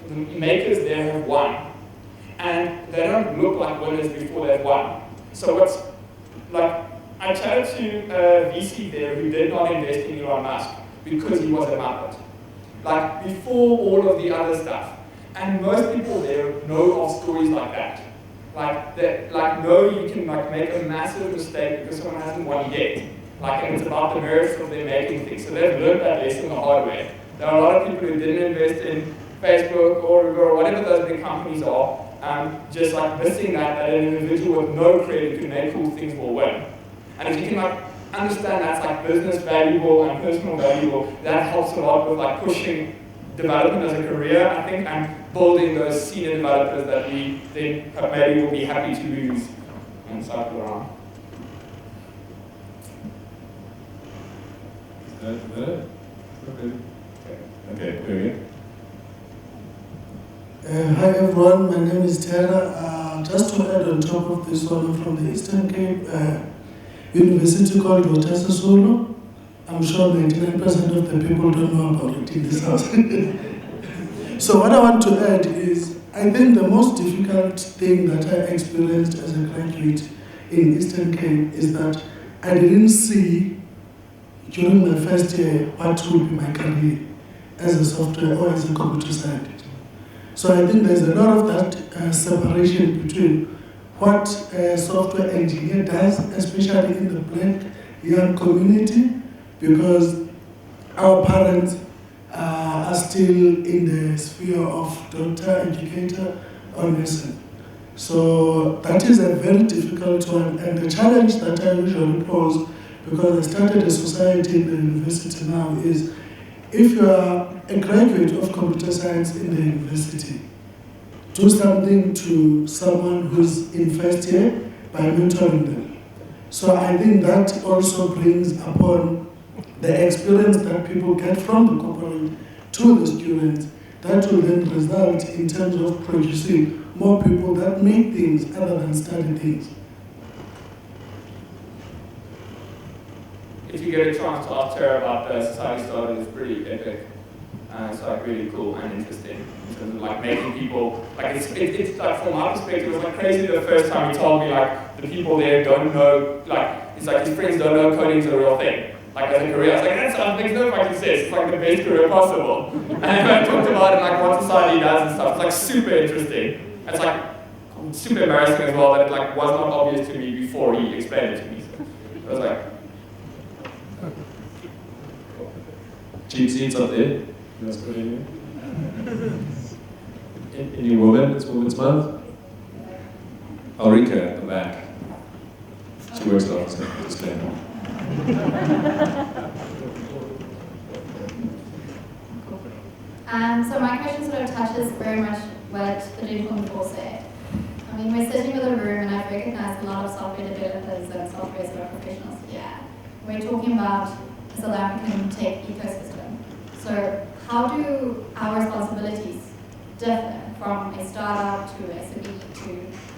the makers there have won. And they don't look like winners before they've won. So what's, like, I chatted to a VC there who did not invest in Elon Musk because he was a Muppet. Like, before all of the other stuff. And most people there know of stories like that. Like know you can like make a massive mistake because someone hasn't won yet. Like, and it's about the merits of their making things. So they've learned that lesson the hard way. There are a lot of people who didn't invest in Facebook or whatever those big companies are, just like missing that an individual with no credit who made cool things will win. And if you can like understand that's like business valuable and personal valuable, that helps a lot with like pushing development as a career, I think, and building those senior developers that we then maybe will be happy to lose and cycle around. Is that it? Okay, period. Hi everyone, my name is Tara. Just to add on top of this one, I'm from the Eastern Cape University called Solo. I'm sure 99% of the people don't know about it in this house. So what I want to add is, I think the most difficult thing that I experienced as a graduate in Eastern Cape is that I didn't see during my first year what would be my career as a software or as a computer scientist. So I think there's a lot of that separation between what a software engineer does, especially in the Black young community, because our parents are still in the sphere of doctor, educator, or nursing. So that is a very difficult one, and the challenge that I usually pose, because I started a society in the university now, is if you are a graduate of computer science in the university, do something to someone who's in first year by mentoring them. So I think that also brings upon the experience that people get from the corporate to the students, that will then result in terms of producing more people that make things other than study things. If you get a chance to ask her about the society started, it's pretty epic. It's like really cool and interesting in terms of like making people, like it's like from my perspective, it was like crazy the first time he told me like the people there don't know, like it's like his friends don't know coding's a real thing. Like as a career, I was like, that sounds makes no fucking sense. It's like the best career possible. And I talked about it, like what society does and stuff. It's like super interesting. It's like super embarrassing as well that it like was not obvious to me before he explained it to me. So I was like, cheap seats up there. That's good in here. Any woman? It's Women's Month. Ulrika at the back. She works at office. Disclaimer. So my question sort of touches very much what the gentleman before said. I mean, we're sitting in a room and I've recognized a lot of software developers and software sort of professionals here. We're talking about the South African tech ecosystem. So how do our responsibilities differ from a startup to SME to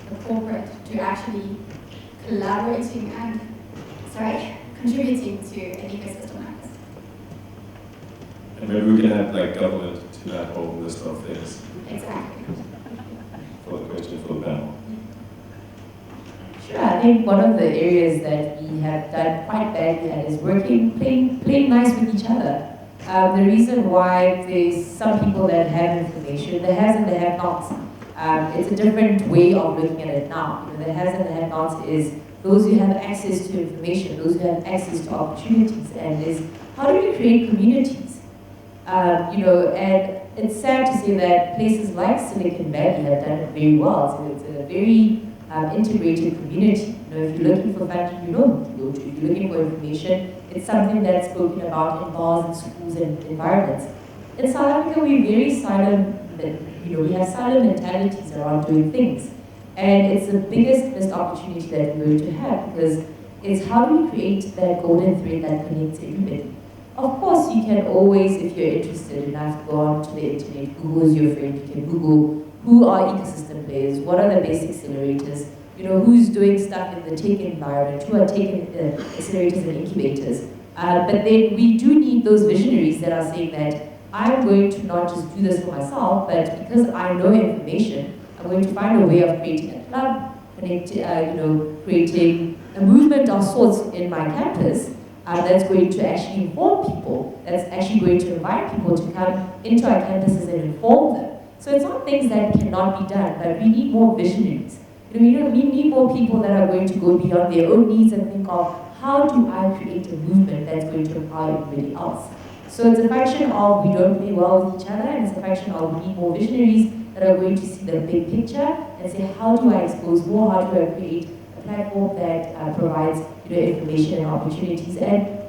the corporate to actually collaborating and, contributing to an ecosystem like this? And maybe we can add like government to that whole list of things. Exactly. For the question for the panel. Sure, I think one of the areas that we have done quite badly at is playing nice with each other. The reason why there's some people that have information, the has and the have-nots. It's a different way of looking at it now. You know, the has and the have-nots is those who have access to information, those who have access to opportunities, and is how do we create communities? And it's sad to say that places like Silicon Valley have done it very well. So it's a very integrated community. You know, if you're looking for funding, you know who to go to. If you're looking for information, it's something that's spoken about in bars and schools and environments. In South Africa, we're very silent. We have silent mentalities around doing things. And it's the biggest missed opportunity that we're going to have, because it's how do we create that golden thread that connects everybody. Of course, you can always, if you're interested enough, go on to the internet, Google is your friend, you can Google who are ecosystem players, what are the best accelerators, who's doing stuff in the tech environment, who are taking accelerators and incubators. But then we do need those visionaries that are saying that I'm going to not just do this for myself, but because I know information, I'm going to find a way of creating a club, creating a movement of sorts in my campus that's going to actually inform people, that's actually going to invite people to come into our campuses and inform them. So it's not things that cannot be done, but we need more visionaries. We need more people that are going to go beyond their own needs and think of how do I create a movement that's going to empower everybody else. So it's a function of we don't play well with each other, and it's a function of we need more visionaries that are going to see the big picture and say, how do I expose more? How do I create a platform that provides information and opportunities? And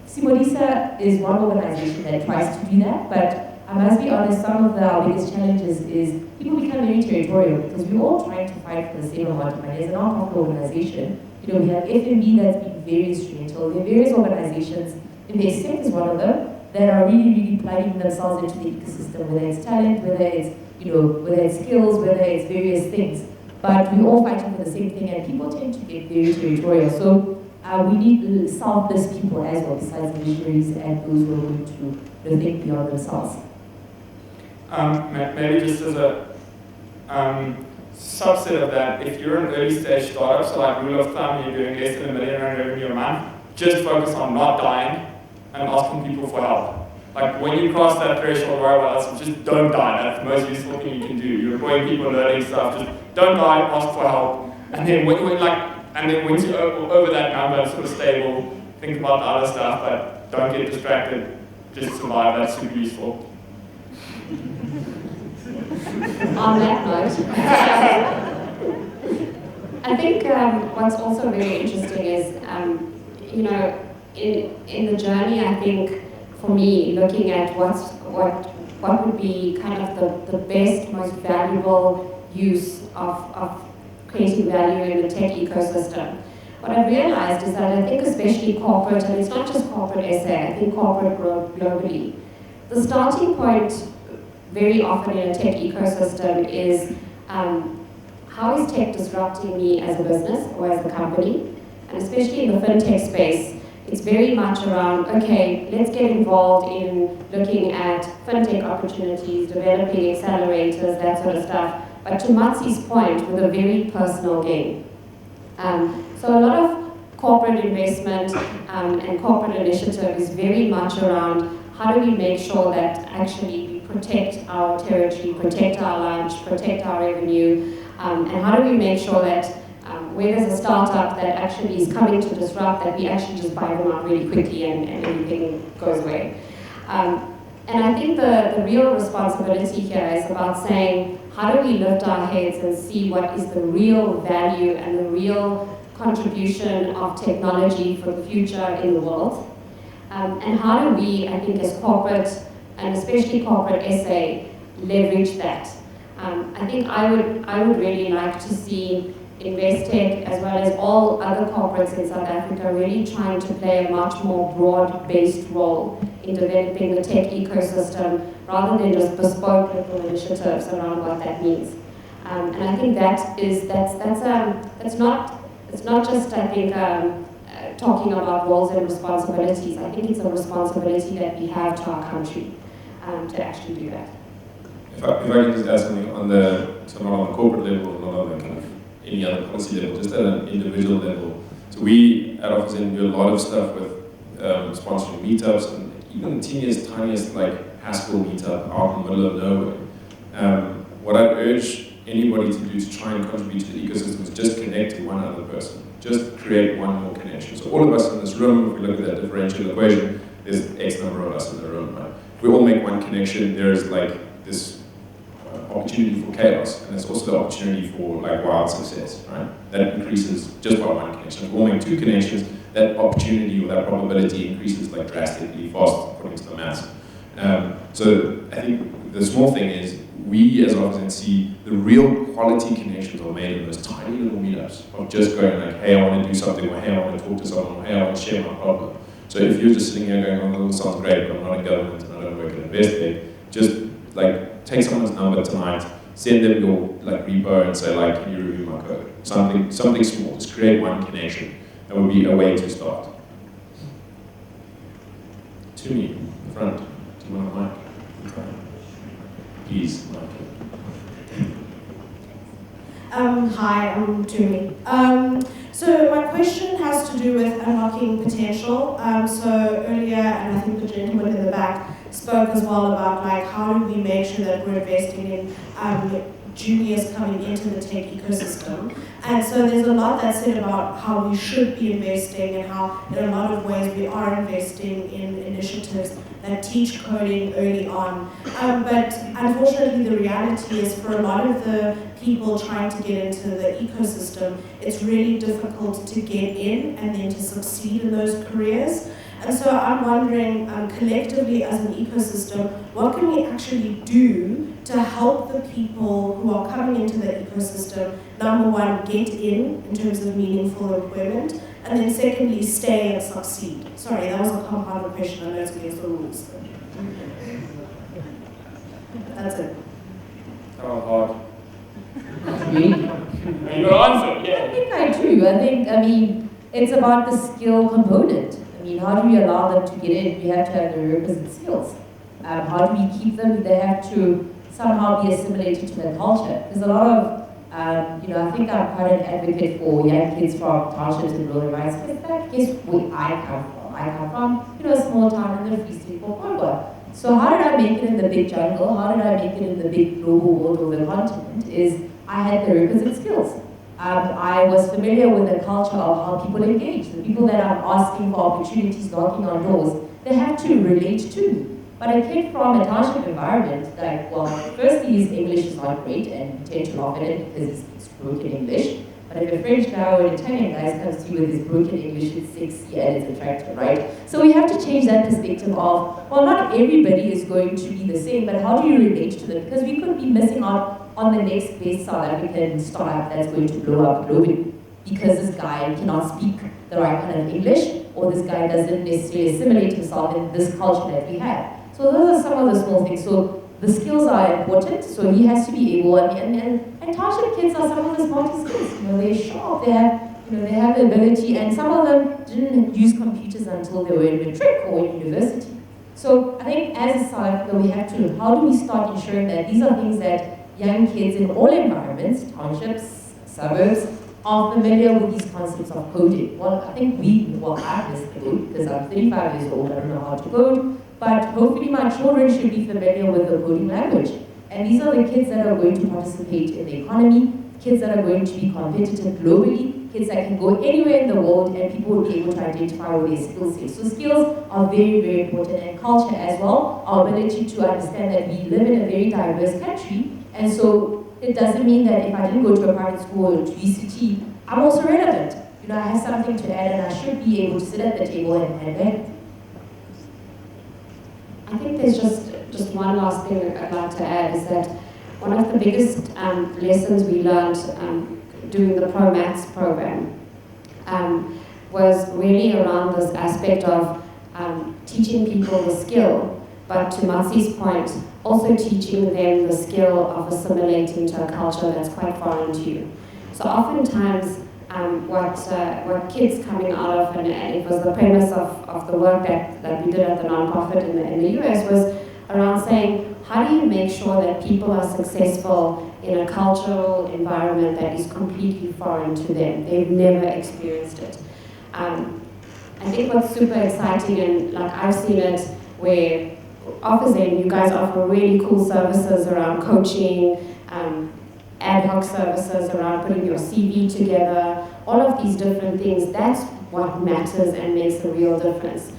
Simolisa is one organization that tries to do that, but I must be honest, some of our biggest challenges is people become very territorial because we're all trying to fight for the same amount of money. As a non-profit organization, we have FMB that's been very instrumental. There are various organizations, Investec is one of them, that are really plugging themselves into the ecosystem, whether it's talent, whether it's skills, whether it's various things. But we're all fighting for the same thing, and people tend to get very territorial. So we need selfless people as well, besides the visionaries and those who are going to think beyond themselves. Maybe just as a subset of that, if you're an early stage startup, so like rule of thumb, you're doing less than R1 million revenue a month, just focus on not dying and asking people for help. Like when you cross that threshold, worry about us, just don't die. That's the most useful thing you can do. You're employing people learning stuff, just don't die, ask for help. And then once you're over that number, sort of stable, think about the other stuff, but don't get distracted, just survive. That's super useful. On that note, I think what's also very interesting is, you know, in the journey, I think for me, looking at what would be kind of the best, most valuable use of creating value in the tech ecosystem. What I've realized is that I think especially corporate, and it's not just corporate SA, I think corporate growth globally, the starting point very often in a tech ecosystem is how is tech disrupting me as a business or as a company? And especially in the fintech space, it's very much around, okay, let's get involved in looking at fintech opportunities, developing accelerators, that sort of stuff. But to Matsi's point, with a very personal gain. So a lot of corporate investment and corporate initiative is very much around how do we make sure that actually we protect our territory, protect our lunch, protect our revenue, and how do we make sure that where there's a startup that actually is coming to disrupt, that we actually just buy them up really quickly and everything goes away. And I think the real responsibility here is about saying, how do we lift our heads and see what is the real value and the real contribution of technology for the future in the world? And how do we, I think, as corporate, and especially corporate SA, leverage that? I think I would really like to see Investec, as well as all other corporates in South Africa, really trying to play a much more broad-based role in developing the tech ecosystem, rather than just bespoke little initiatives around what that means. And I think it's not just, I think, talking about roles and responsibilities. I think it's a responsibility that we have to our country to actually do that. If I can just add something on not on the corporate level, not on the kind of any other policy level, just at an individual level. So we at Office do a lot of stuff with sponsoring meetups, and even the tiniest like Haskell meetup out in the middle of nowhere. What I urge anybody to do to try and contribute to the ecosystem is just connect to one other person. Just create one more connection. So all of us in this room, if we look at that differential equation, there's X number of us in the room, right? If we all make one connection, there's like this opportunity for chaos, and there's also the opportunity for like wild success, right? That increases just by one connection. If we all make two connections, that opportunity or that probability increases like drastically fast according to the maths. So I think the small thing is, we as Office see the real quality connections are made in those tiny little meetups of just going like, hey, I want to do something, or hey, I want to talk to someone, or hey, I want to share my problem. So if you're just sitting here going, oh, that sounds great, but I'm not in government and I don't work at Investec, just like take someone's number tonight, send them your like repo and say like, can you review my code? Something small, just create one connection. That would be a way to start. To me, in front. Do you want a mic? Please, Michael. Hi, I'm Tumi. So my question has to do with unlocking potential. So earlier, and I think the gentleman in the back spoke as well about like how do we make sure that we're investing in juniors coming into the tech ecosystem. And so there's a lot that's said about how we should be investing and how in a lot of ways we are investing in initiatives that teach coding early on. But unfortunately the reality is for a lot of the people trying to get into the ecosystem, it's really difficult to get in and then to succeed in those careers. And so I'm wondering, collectively as an ecosystem, what can we actually do to help the people who are coming into the ecosystem, number one, get in terms of meaningful employment, and then secondly, stay and succeed? Sorry, that was a compounded question, I know it's against the rules. That's it. Oh, hard. Me? You got answer, yeah. I think I do. I mean, it's about the skill component. I mean, how do we allow them to get in? We have to have the requisite skills. How do we keep them? They have to somehow be assimilated to the culture. There's a lot of, I think I'm quite an advocate for young kids from townships and rural environments. But that is where I come from. I come from, a small town in the Free State called Congo. So how did I make it in the big jungle? How did I make it in the big global world of the continent? Is I had the requisite skills. I was familiar with the culture of how people engage. The people that I'm asking for opportunities, knocking on doors, they have to relate to me. But a kid from a township environment, like, well, firstly, his English is not great, and we tend to laugh at it because he speaks broken English. But if a French guy or an Italian guy comes to you with his broken English, it's sexy and it's attractive, right? So we have to change that perspective of, well, not everybody is going to be the same, but how do you relate to them? Because we could be missing out on the next best South African startup that's going to blow up globally because this guy cannot speak the right kind of English, or this guy doesn't necessarily assimilate himself in this culture that we have. So those are some of the small things. So the skills are important, so he has to be able, and township kids are some of the smartest kids. You know, they're sharp, they have the ability, and some of them didn't use computers until they were in matric or in university. So I think as a South Africa, we have to, how do we start ensuring that these are things that young kids in all environments, townships, suburbs, are familiar with these concepts of coding? Well, I think I missed the boat because I'm 35 years old, I don't know how to code. But hopefully my children should be familiar with the coding language. And these are the kids that are going to participate in the economy, kids that are going to be competitive globally, kids that can go anywhere in the world and people will be able to identify with their skill sets. So skills are very, very important, and culture as well, our ability to understand that we live in a very diverse country, and so it doesn't mean that if I didn't go to a private school or to ECT, I'm also relevant. You know, I have something to add and I should be able to sit at the table and learn. I think there's just one last thing I'd like to add is that one of the biggest lessons we learned doing the Pro Maths program was really around this aspect of teaching people the skill, but to Matsi's point, also teaching them the skill of assimilating to a culture that's quite foreign to you. So oftentimes, what kids coming out of, and it was the premise of the work that we did at the nonprofit in the US, was around saying, how do you make sure that people are successful in a cultural environment that is completely foreign to them? They've never experienced it. I think what's super exciting, and like I've seen it, where Office-Aid, you guys offer really cool services around coaching, ad hoc services around putting your CV together, all of these different things. That's what matters and makes a real difference.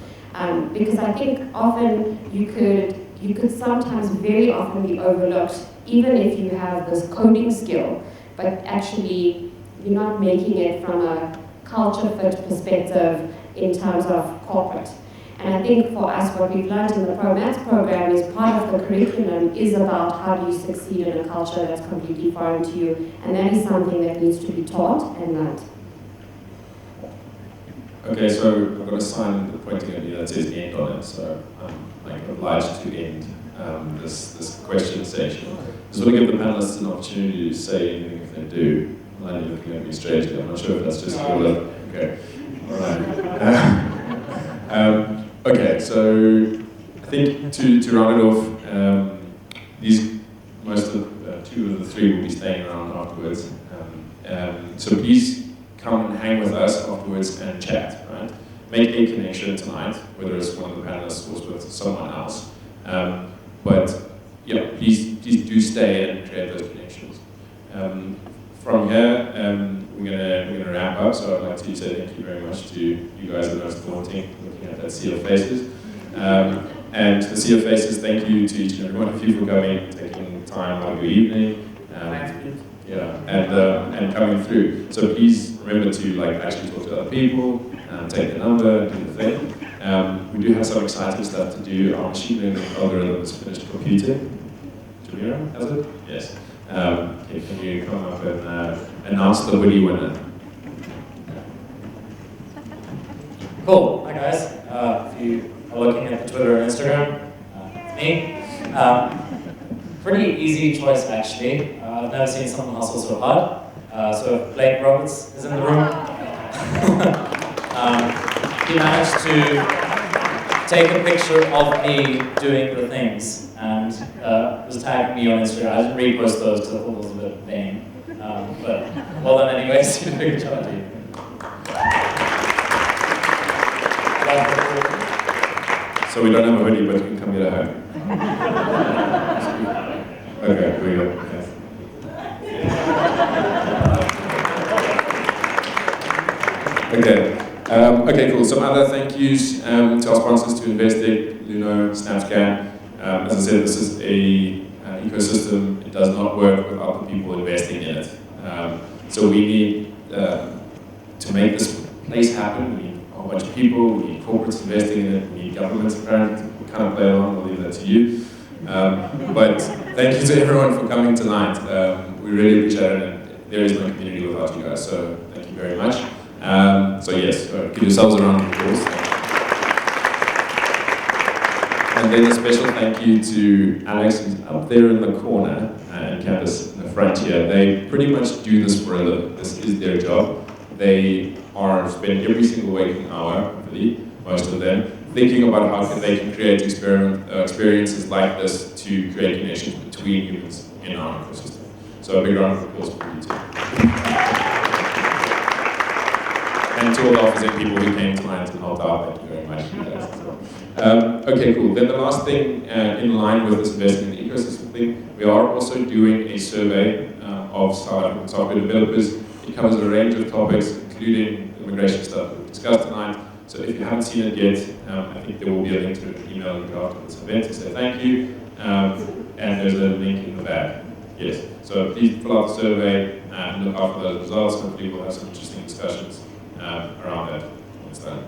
Because I think often you could sometimes very often be overlooked, even if you have this coding skill, but actually you're not making it from a culture fit perspective in terms of corporate. And I think for us, what we've learned in the Pro Maths program is part of the curriculum is about how do you succeed in a culture that's completely foreign to you, and that is something that needs to be taught and learned. Okay, so I've got a sign pointing at me that says end on it, so I'm obliged to end this question session. Just want to give the panelists an opportunity to say anything if they do. I'm looking at me strangely, I'm not sure if that's just okay. All right. Okay, so I think to round it off, two of the three will be staying around afterwards. So please come and hang with us afterwards and chat, right? Make a connection tonight, whether it's one of the panelists or with someone else. But yeah, please do stay and create those connections. From here, we're gonna wrap up. So I'd like to say thank you very much to you guys at the most daunting, looking at that sea of faces. And the sea of faces, thank you to each and every one of you for coming, taking time out of your evening. And coming through. So please remember to actually talk to other people, take the number, do the thing. We do have some exciting stuff to do. Our machine learning algorithm is finished computing. Jamira, has it? Yes. Okay, can you come up and announce the Willy winner? Cool. Hi guys. If you are looking at the Twitter and Instagram, it's me. Pretty easy choice actually. I've never seen someone hustle so hard. So if Blake Roberts is in the room, he managed to take a picture of me doing the things and was tagging me on Instagram. I didn't repost those because I thought it was a bit vain. But well done anyways, you did a good job, dude. So we don't have a hoodie, but you can come get a hug. Okay, here we go. Yes. Okay. Okay, cool. Some other thank yous to our sponsors, to Investec, Luno, SnapScan. As I said, this is a ecosystem. It does not work without the people investing in it. So we need to make this place happen. We need a whole bunch of people. We need corporates investing in it. We need governments apparently to kind of play along. I'll leave that to you. But thank you to everyone for coming tonight. We really appreciate it. And there is no community without you guys. So thank you very much. So yes, give yourselves a round of applause. And then a special thank you to Alex, who's up there in the corner and campus in the front here. They pretty much do this for a living. This is their job. They are spend every single waking hour, hopefully, most of them, thinking about how they can create experiences like this to create connections between humans in our ecosystem. So a big round of applause for you too. And to all the officers and people who came tonight and helped out, thank you very much. Okay, cool. Then the last thing in line with this investment in the ecosystem thing, we are also doing a survey of South African software developers. It covers a range of topics, including immigration stuff we've discussed tonight. So if you haven't seen it yet, I think there will be a link to an email after this event to say thank you. And there's a link in the back. Yes. So please fill out the survey and look out for those results. Hopefully we'll have some interesting discussions around that when it's done.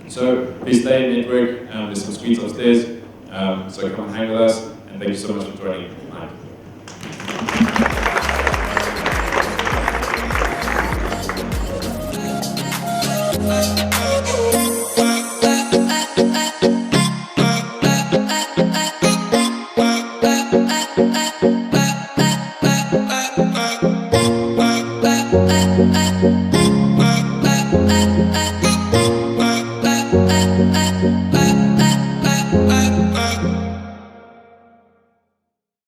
So please stay in network. There's some suites upstairs. So come and hang with us. And thank you so much for joining tonight.